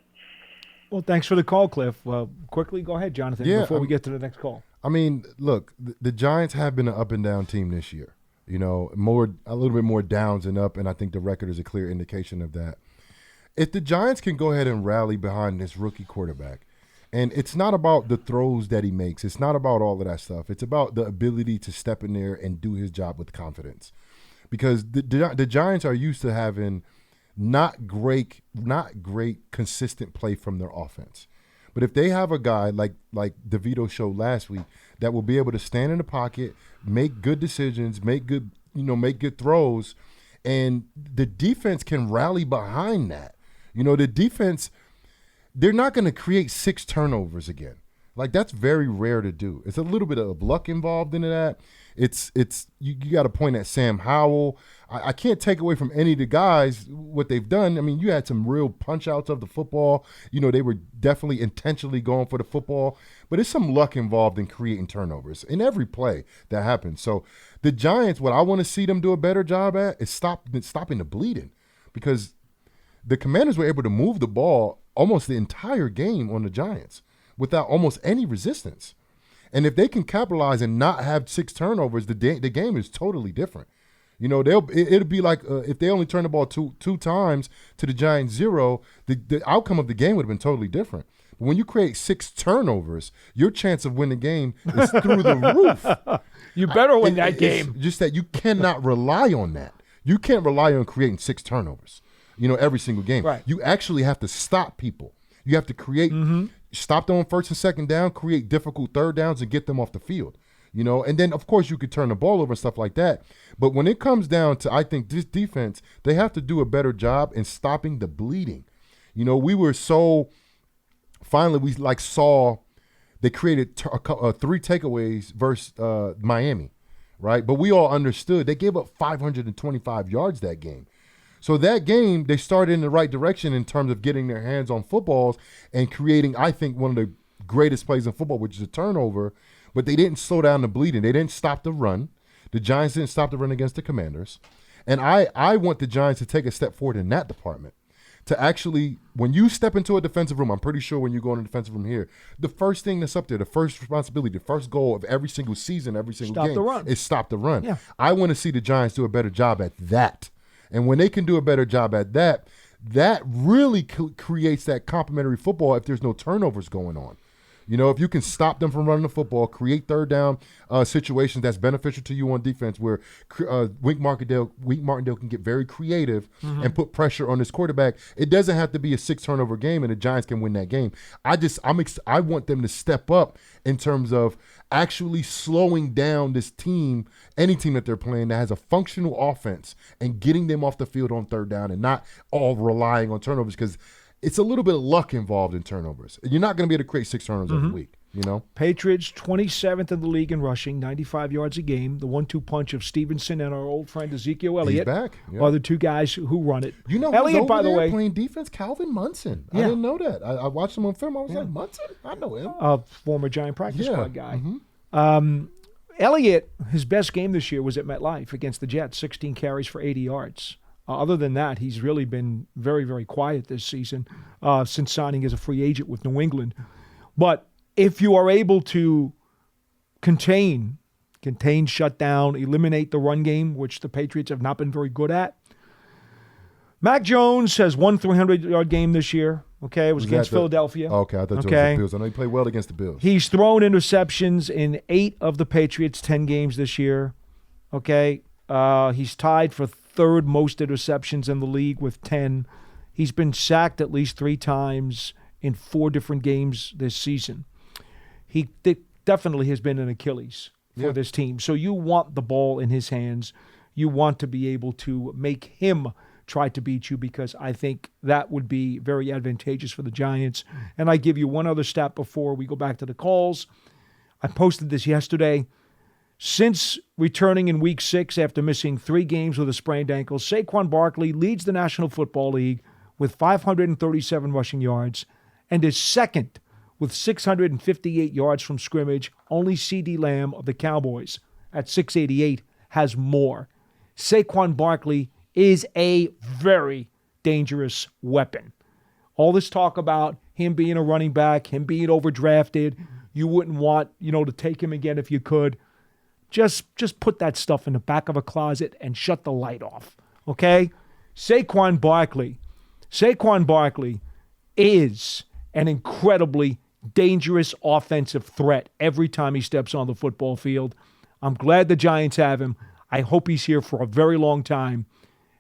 Well, thanks for the call, Cliff. Quickly, go ahead, Jonathan, before we get to the next call. I mean, look, the Giants have been an up and down team this year. A little bit more downs than up, and I think the record is a clear indication of that. If the Giants can go ahead and rally behind this rookie quarterback, and it's not about the throws that he makes, it's not about all of that stuff. It's about the ability to step in there and do his job with confidence. Because the Giants are used to having not great consistent play from their offense. But if they have a guy like DeVito showed last week that will be able to stand in the pocket, make good decisions, make good throws, and the defense can rally behind that. The defense, they're not going to create 6 turnovers again. Like, that's very rare to do. It's a little bit of luck involved in that. It's you got to point at Sam Howell. I can't take away from any of the guys what they've done. I mean, you had some real punch-outs of the football. They were definitely intentionally going for the football. But there's some luck involved in creating turnovers in every play that happens. So the Giants, what I want to see them do a better job at is stopping the bleeding. Because the Commanders were able to move the ball almost the entire game on the Giants without almost any resistance. And if they can capitalize and not have 6 turnovers, the game is totally different. It'll be like if they only turn the ball two times to the Giants 0, the outcome of the game would have been totally different. But when you create 6 turnovers, your chance of winning the game is through the roof. You better win that game. Just that you cannot rely on that. You can't rely on creating 6 turnovers, every single game. Right. You actually have to stop people. You have to create, stop them on first and second down, create difficult third downs, and get them off the field. And then, of course, you could turn the ball over and stuff like that. But when it comes down to, I think, this defense, they have to do a better job in stopping the bleeding. We were so – finally, we saw they created 3 takeaways versus Miami, right? But we all understood they gave up 525 yards that game. So that game, they started in the right direction in terms of getting their hands on footballs and creating, I think, one of the greatest plays in football, which is a turnover. But they didn't slow down the bleeding. They didn't stop the run. The Giants didn't stop the run against the Commanders. And I want the Giants to take a step forward in that department. To actually, when you step into a defensive room, I'm pretty sure when you go in a defensive room here, the first thing that's up there, the first responsibility, the first goal of every single season, every single game is stop the run. Yeah. I want to see the Giants do a better job at that. And when they can do a better job at that, that really creates that complementary football if there's no turnovers going on. If you can stop them from running the football, create third down situations that's beneficial to you on defense where Wink Martindale can get very creative and put pressure on his quarterback. It doesn't have to be a 6 turnover game and the Giants can win that game. I want them to step up in terms of actually slowing down this team, any team that they're playing that has a functional offense, and getting them off the field on third down and not all relying on turnovers, because it's a little bit of luck involved in turnovers. You're not going to be able to create 6 turnovers every week, Patriots, 27th in the league in rushing, 95 yards a game. The 1-2 punch of Stevenson and our old friend Ezekiel Elliott. He's back. Yeah. Are the 2 guys who run it. Elliott, over by the way, playing defense? Calvin Munson. Yeah. I didn't know that. I watched him on film. I was like, Munson? I know him. Former Giant practice squad guy. Elliott, his best game this year was at MetLife against the Jets, 16 carries for 80 yards. Other than that, he's really been very, very quiet this season since signing as a free agent with New England. But if you are able to contain, shut down, eliminate the run game, which the Patriots have not been very good at. Mac Jones has one 300-yard game this year. Okay, it was against Philadelphia. Okay, I thought it was the Bills. I know he played well against the Bills. He's thrown interceptions in 8 of the Patriots' 10 games this year. Okay, he's tied for third most interceptions in the league with 10. He's been sacked at least 3 times in 4 different games this season. He definitely has been an Achilles for this team. So you want the ball in his hands. You want to be able to make him try to beat you, because I think that would be very advantageous for the Giants. And I give you one other stat before we go back to the calls. I posted this yesterday. Since returning in Week 6 after missing 3 games with a sprained ankle, Saquon Barkley leads the National Football League with 537 rushing yards and is second with 658 yards from scrimmage. Only CeeDee Lamb of the Cowboys at 688 has more. Saquon Barkley is a very dangerous weapon. All this talk about him being a running back, him being overdrafted, you wouldn't want, to take him again if you could. Just put that stuff in the back of a closet and shut the light off, okay? Saquon Barkley is an incredibly dangerous offensive threat every time he steps on the football field. I'm glad the Giants have him. I hope he's here for a very long time.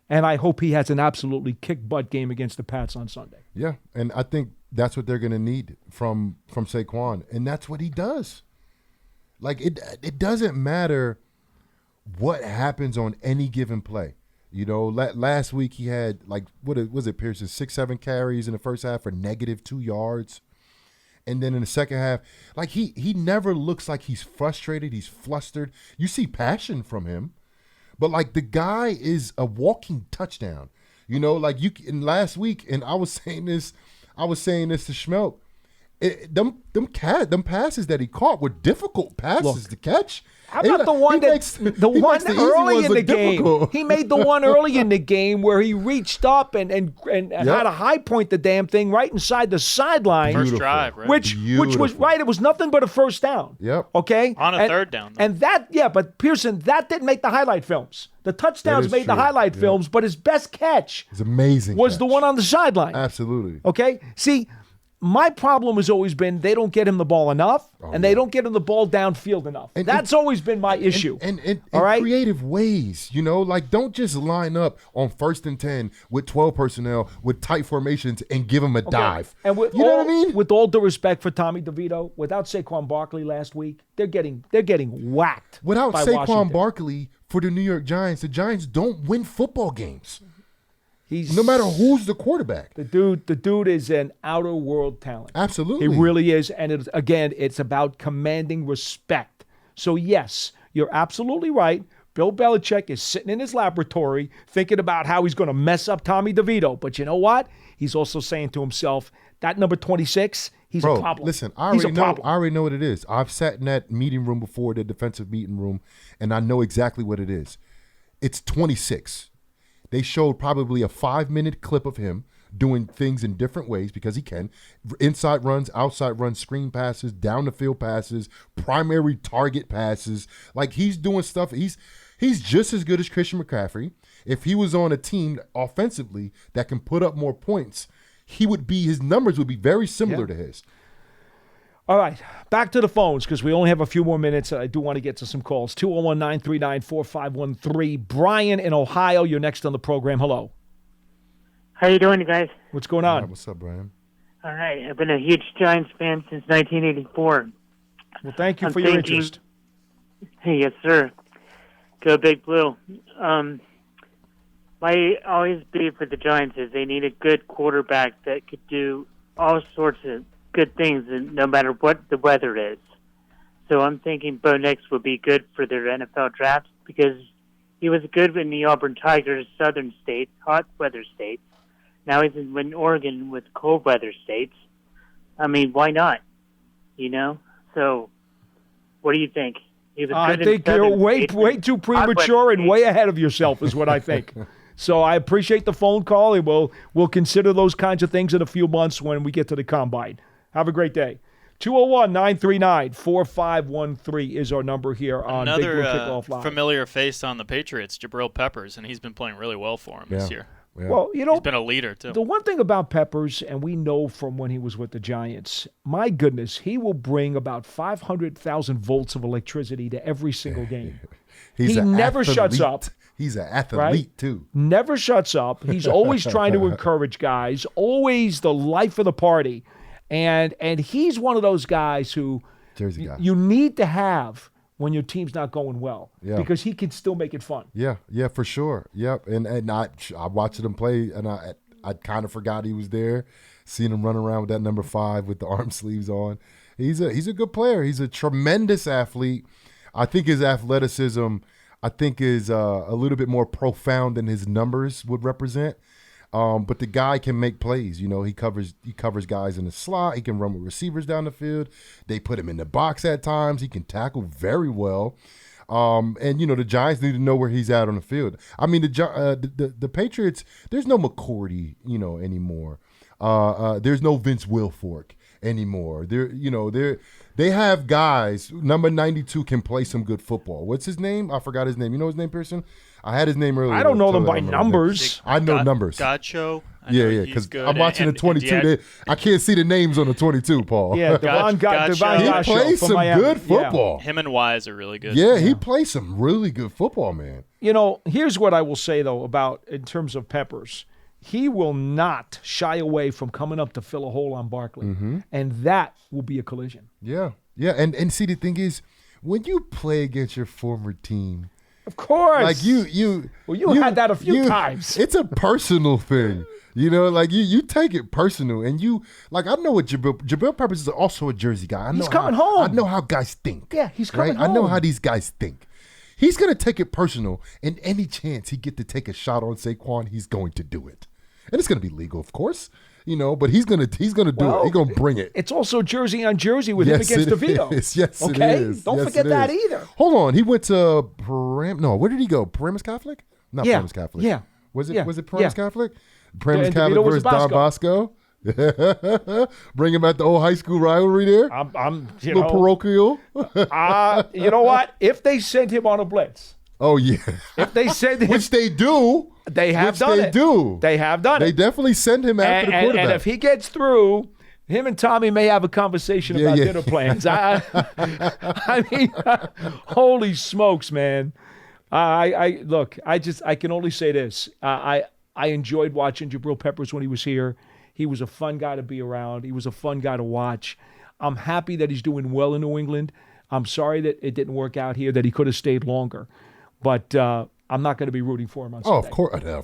And I hope he has an absolutely kick-butt game against the Pats on Sunday. Yeah, and I think that's what they're going to need from Saquon, and that's what he does. Like, it doesn't matter what happens on any given play. Last week he had, what was it, Pearson, 6-7 carries in the first half for -2 yards. And then in the second half, he never looks like he's frustrated, he's flustered. You see passion from him. But the guy is a walking touchdown, in last week, and I was saying this to Schmelk. Them passes that he caught were difficult passes to catch. How about the one early in the game? He made the one early in the game where he reached up and had a high point the damn thing right inside the sideline. First drive, right? Which was right. It was nothing but a first down. Yep. Okay. On a third down. And but Pearson, that didn't make the highlight films. The touchdowns made the highlight films, but his best catch was amazing. Was the one on the sideline. Absolutely. Okay. See, my problem has always been they don't get him the ball enough, they don't get him the ball downfield enough. And that's always been my issue. And creative ways, don't just line up on 1st and 10 with 12 personnel with tight formations and give him a dive. And what I mean? With all due respect for Tommy DeVito, without Saquon Barkley last week, they're getting whacked. Without by Saquon Washington. Barkley for the New York Giants, the Giants don't win football games. No matter who's the quarterback. The dude is an outer world talent. Absolutely. He really is. And it's about commanding respect. So yes, you're absolutely right. Bill Belichick is sitting in his laboratory thinking about how he's going to mess up Tommy DeVito. But you know what? He's also saying to himself, that number 26, he's a problem. Listen, I already know what it is. I've sat in that meeting room before, the defensive meeting room, and I know exactly what it is. It's 26. They showed probably a 5-minute clip of him doing things in different ways because he can. Inside runs, outside runs, screen passes, down the field passes, primary target passes. He's doing stuff. He's just as good as Christian McCaffrey. If he was on a team offensively that can put up more points, his numbers would be very similar to his. All right, back to the phones because we only have a few more minutes. I do want to get to some calls. 201-939-4513. Brian in Ohio, you're next on the program. Hello. How you doing, guys? What's going on? Right, what's up, Brian? All right, I've been a huge Giants fan since 1984. Well, thank you for your interest. Hey, yes, sir. Go Big Blue. My always belief for the Giants is they need a good quarterback that could do all sorts of good things, no matter what the weather is. So I'm thinking Bo Nix would be good for their NFL draft because he was good in the Auburn Tigers, southern states, hot weather states. Now he's in Oregon with cold weather states. I mean, why not? So what do you think? I think you're way too premature and way ahead of yourself is what I think. So I appreciate the phone call, and we'll consider those kinds of things in a few months when we get to the combine. Have a great day. 201-939-4513 is our number here on Big Blue Kickoff Live. Familiar face on the Patriots, Jabril Peppers, and he's been playing really well for him this year. Yeah. Well, he's been a leader, too. The one thing about Peppers, and we know from when he was with the Giants, my goodness, he will bring about 500,000 volts of electricity to every single game. He never shuts up. He's an athlete, too. Never shuts up. He's always trying to encourage guys, always the life of the party. And he's one of those guys who Jersey guy. You need to have when your team's not going well, because he can still make it fun. Yeah, for sure. Yep, and I watched him play, and I kind of forgot he was there. Seeing him run around with that number 5 with the arm sleeves on. He's a good player. He's a tremendous athlete. I think his athleticism, is a little bit more profound than his numbers would represent. But the guy can make plays. You know, he covers guys in the slot. He can run with receivers down the field. They put him in the box at times. He can tackle very well. And the Giants need to know where he's at on the field. I mean, the Patriots. There's no McCourty, anymore. There's no Vince Wilfork anymore. They have guys. Number 92 can play some good football. What's his name? I forgot his name. You know his name, Pearson? I had his name earlier. I don't know them by numbers. I know numbers. Gacho. Yeah, because I'm watching the 22. I can't see the names on the 22, Paul. Yeah, Devon Gacho. He plays some good football. Him and Wise are really good. Yeah, he plays some really good football, man. Here's what I will say, though, about in terms of Peppers. He will not shy away from coming up to fill a hole on Barkley, and that will be a collision. Yeah, and see, the thing is, when you play against your former team, of course, like you had that a few times. It's a personal thing, you take it personal, and I know what Jabril Peppers is also a Jersey guy. He's coming home. I know how guys think. Yeah, he's coming home. I know how these guys think. He's gonna take it personal, and any chance he get to take a shot on Saquon, he's going to do it. And it's going to be legal, of course, but he's going to do it. He's going to bring it. It's also jersey on jersey with him against DeVito. Yes, it is. Don't forget that either. Hold on. He went to where did he go? Paramus Catholic? Not Paramus Catholic. Yeah. Was it Paramus Catholic? Paramus And Catholic DeVito was versus Don Bosco. Bring him back the old high school rivalry there. I'm little parochial. You know what? If they sent him on a blitz. Oh, yeah. If they send him. Which they do. They have done it. They have done it. They definitely send him after the quarterback. And if he gets through, him and Tommy may have a conversation about dinner plans. I mean, holy smokes, man. I can only say this. I enjoyed watching Jabril Peppers when he was here. He was a fun guy to be around. He was a fun guy to watch. I'm happy that he's doing well in New England. I'm sorry that it didn't work out here, that he could have stayed longer. But I'm not going to be rooting for him on Sunday. Of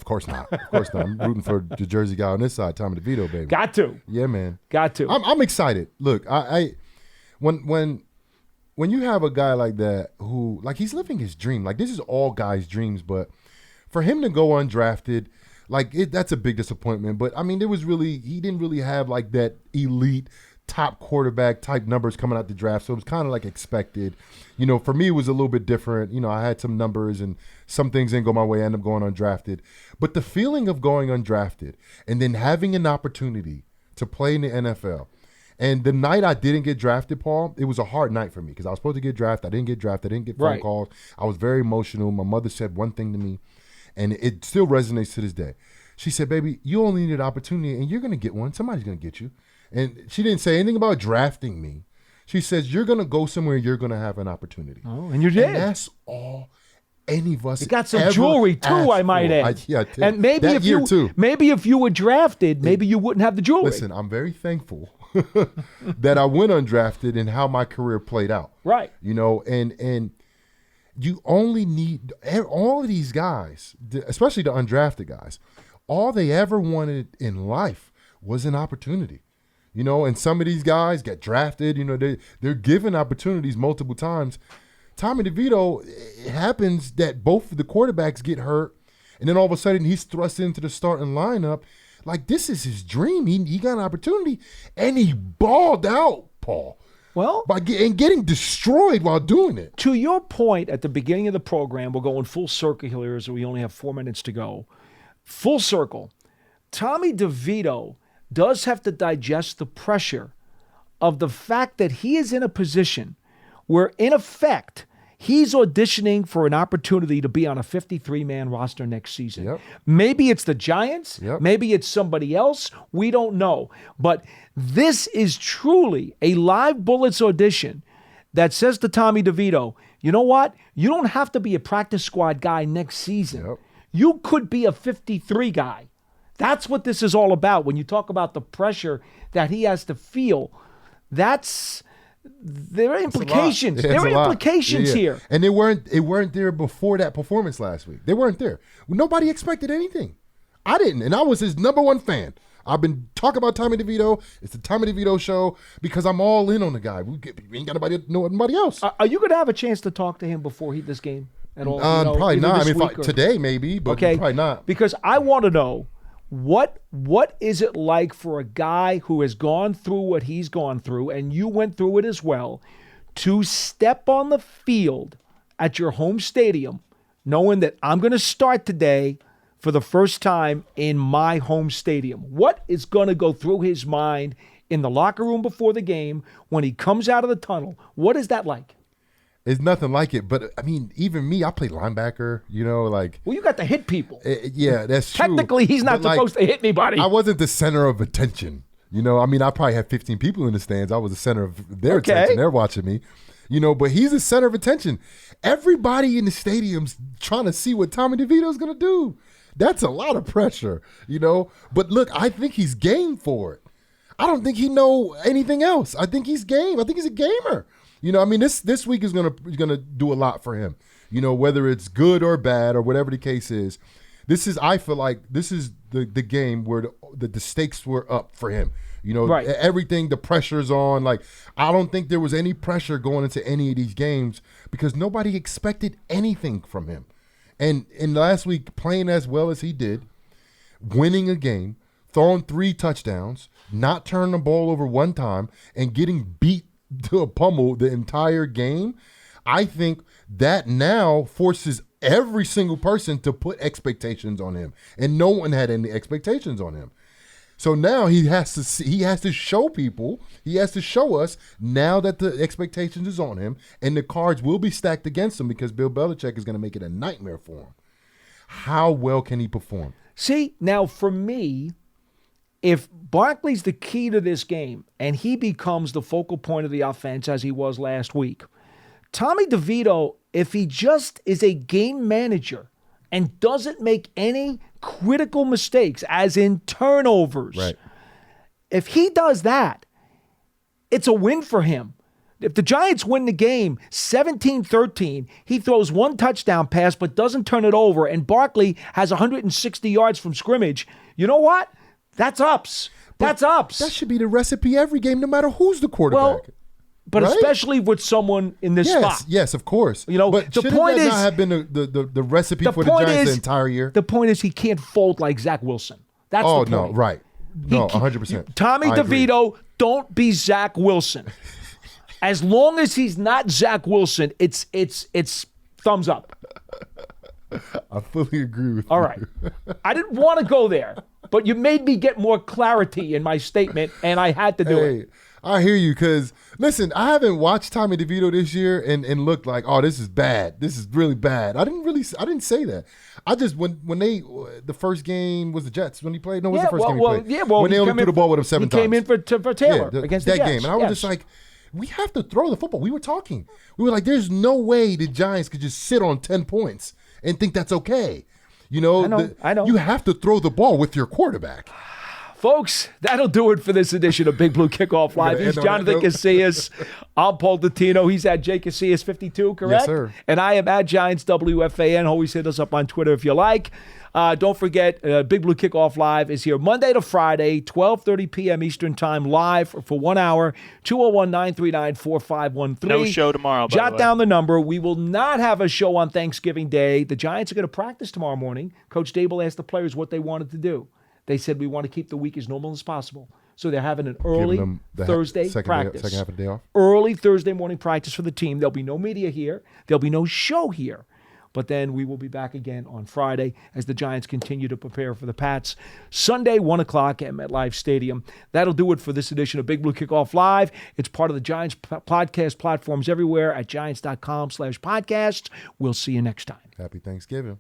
course not. Of course not. I'm rooting for the Jersey guy on this side, Tommy DeVito, baby. Got to. Yeah, man. Got to. I'm excited. Look, when you have a guy like that who, he's living his dream. This is all guys' dreams, but for him to go undrafted, that's a big disappointment. But I mean, he didn't really have that elite top quarterback type numbers coming out the draft, so it was kind of expected. For me, it was a little bit different. I had some numbers and some things didn't go my way. I ended up going undrafted. But the feeling of going undrafted and then having an opportunity to play in the NFL, and the night I didn't get drafted, Paul, it was a hard night for me because I was supposed to get drafted. I didn't get drafted. I didn't get phone calls. I was very emotional. My mother said one thing to me, and it still resonates to this day. She said, "Baby, you only need an opportunity, and you're going to get one. Somebody's going to get you." And she didn't say anything about drafting me. She says, you're going to go somewhere, you're going to have an opportunity. Oh, and you did. And that's all any of us. You got some jewelry, too, I might add. And maybe if you were drafted, maybe you wouldn't have the jewelry. Listen, I'm very thankful that I went undrafted and how my career played out. Right. And you only need all of these guys, especially the undrafted guys, all they ever wanted in life was an opportunity. And some of these guys get drafted, they're given opportunities multiple times. Tommy DeVito, it happens that both of the quarterbacks get hurt, and then all of a sudden he's thrust into the starting lineup. This is his dream. He got an opportunity, and he balled out, Paul. Well, and getting destroyed while doing it. To your point at the beginning of the program, we're going full circle here as we only have 4 minutes to go. Full circle. Tommy DeVito does have to digest the pressure of the fact that he is in a position where, in effect, he's auditioning for an opportunity to be on a 53-man roster next season. Yep. Maybe it's the Giants. Yep. Maybe it's somebody else. We don't know. But this is truly a live bullets audition that says to Tommy DeVito, you know what? You don't have to be a practice squad guy next season. Yep. You could be a 53 guy. That's what this is all about. When you talk about the pressure that he has to feel, there are implications. There are implications here. And they weren't there before that performance last week. They weren't there. Nobody expected anything. I didn't, and I was his number one fan. I've been talking about Tommy DeVito. It's the Tommy DeVito show because I'm all in on the guy. We ain't got nobody else. Are you going to have a chance to talk to him before this game at all? Probably not. I mean, today maybe, but probably not. Because I want to know what is it like for a guy who has gone through what he's gone through, and you went through it as well, to step on the field at your home stadium knowing that I'm going to start today for the first time in my home stadium. What is going to go through his mind in the locker room before the game when he comes out of the tunnel? What is that like? It's nothing like it. But, I mean, even me, I play linebacker, Well, you got to hit people. Yeah, that's true. Technically, he's not supposed to hit anybody. I wasn't the center of attention. I mean, I probably had 15 people in the stands. I was the center of their attention. They're watching me. But he's the center of attention. Everybody in the stadium's trying to see what Tommy DeVito's going to do. That's a lot of pressure, But look, I think he's game for it. I don't think he know anything else. I think he's game. I think he's a gamer. I mean, this week is gonna do a lot for him. Whether it's good or bad or whatever the case is. I feel like this is the game where the stakes were up for him. Right. Everything, the pressure's on. Like, I don't think there was any pressure going into any of these games because nobody expected anything from him. And last week, playing as well as he did, winning a game, throwing 3 touchdowns, not turning the ball over one time, and getting beat to a pummel the entire game, I think that now forces every single person to put expectations on him. And no one had any expectations on him. So now he has to show people, he has to show us now that the expectations is on him and the cards will be stacked against him because Bill Belichick is going to make it a nightmare for him. How well can he perform? See, now for me, if Barkley's the key to this game and he becomes the focal point of the offense as he was last week, Tommy DeVito, if he just is a game manager and doesn't make any critical mistakes, as in turnovers, right. If he does that, it's a win for him. If the Giants win the game 17-13, he throws 1 touchdown pass but doesn't turn it over, and Barkley has 160 yards from scrimmage, you know what? That's ups. That's ups. That should be the recipe every game, no matter who's the quarterback. Well, but right? Especially with someone in this spot. Yes, of course. But the point that not have been the recipe for the Giants the entire year? The point is he can't fold like Zach Wilson. That's the point. No, right. No, 100%. Tommy DeVito, don't be Zach Wilson. As long as he's not Zach Wilson, it's thumbs up. I fully agree with you. All right. I didn't want to go there, but you made me get more clarity in my statement, and I had to do it. I hear you because, listen, I haven't watched Tommy DeVito this year and looked like, oh, this is bad. This is really bad. I didn't say that. I just, when the first game was the Jets when he played. No, it was the first game he played. Yeah, well, when they only threw the ball with him 7 times. He came in for Taylor against the that Jets. game. And I was just like, we have to throw the football. We were talking. We were like, there's no way the Giants could just sit on 10 points and think that's okay. I know. You have to throw the ball with your quarterback. Folks, that'll do it for this edition of Big Blue Kickoff Live. He's Jonathan Casillas. I'm Paul Dottino. He's at Jake Casillas 52, correct? Yes, sir. And I am at Giants WFAN. Always hit us up on Twitter if you like. Don't forget, Big Blue Kickoff Live is here Monday to Friday, 12:30 p.m. Eastern Time, live for 1 hour, 201-939-4513. No show tomorrow, by Jot the way. down the number. We will not have a show on Thanksgiving Day. The Giants are going to practice tomorrow morning. Coach Dable asked the players what they wanted to do. They said, we want to keep the week as normal as possible. So they're having an early Thursday practice. Second half of the day off. Early Thursday morning practice for the team. There'll be no media here. There'll be no show here. But then we will be back again on Friday as the Giants continue to prepare for the Pats. Sunday, 1 o'clock at MetLife Stadium. That'll do it for this edition of Big Blue Kickoff Live. It's part of the Giants podcast platforms everywhere at giants.com/podcast. We'll see you next time. Happy Thanksgiving.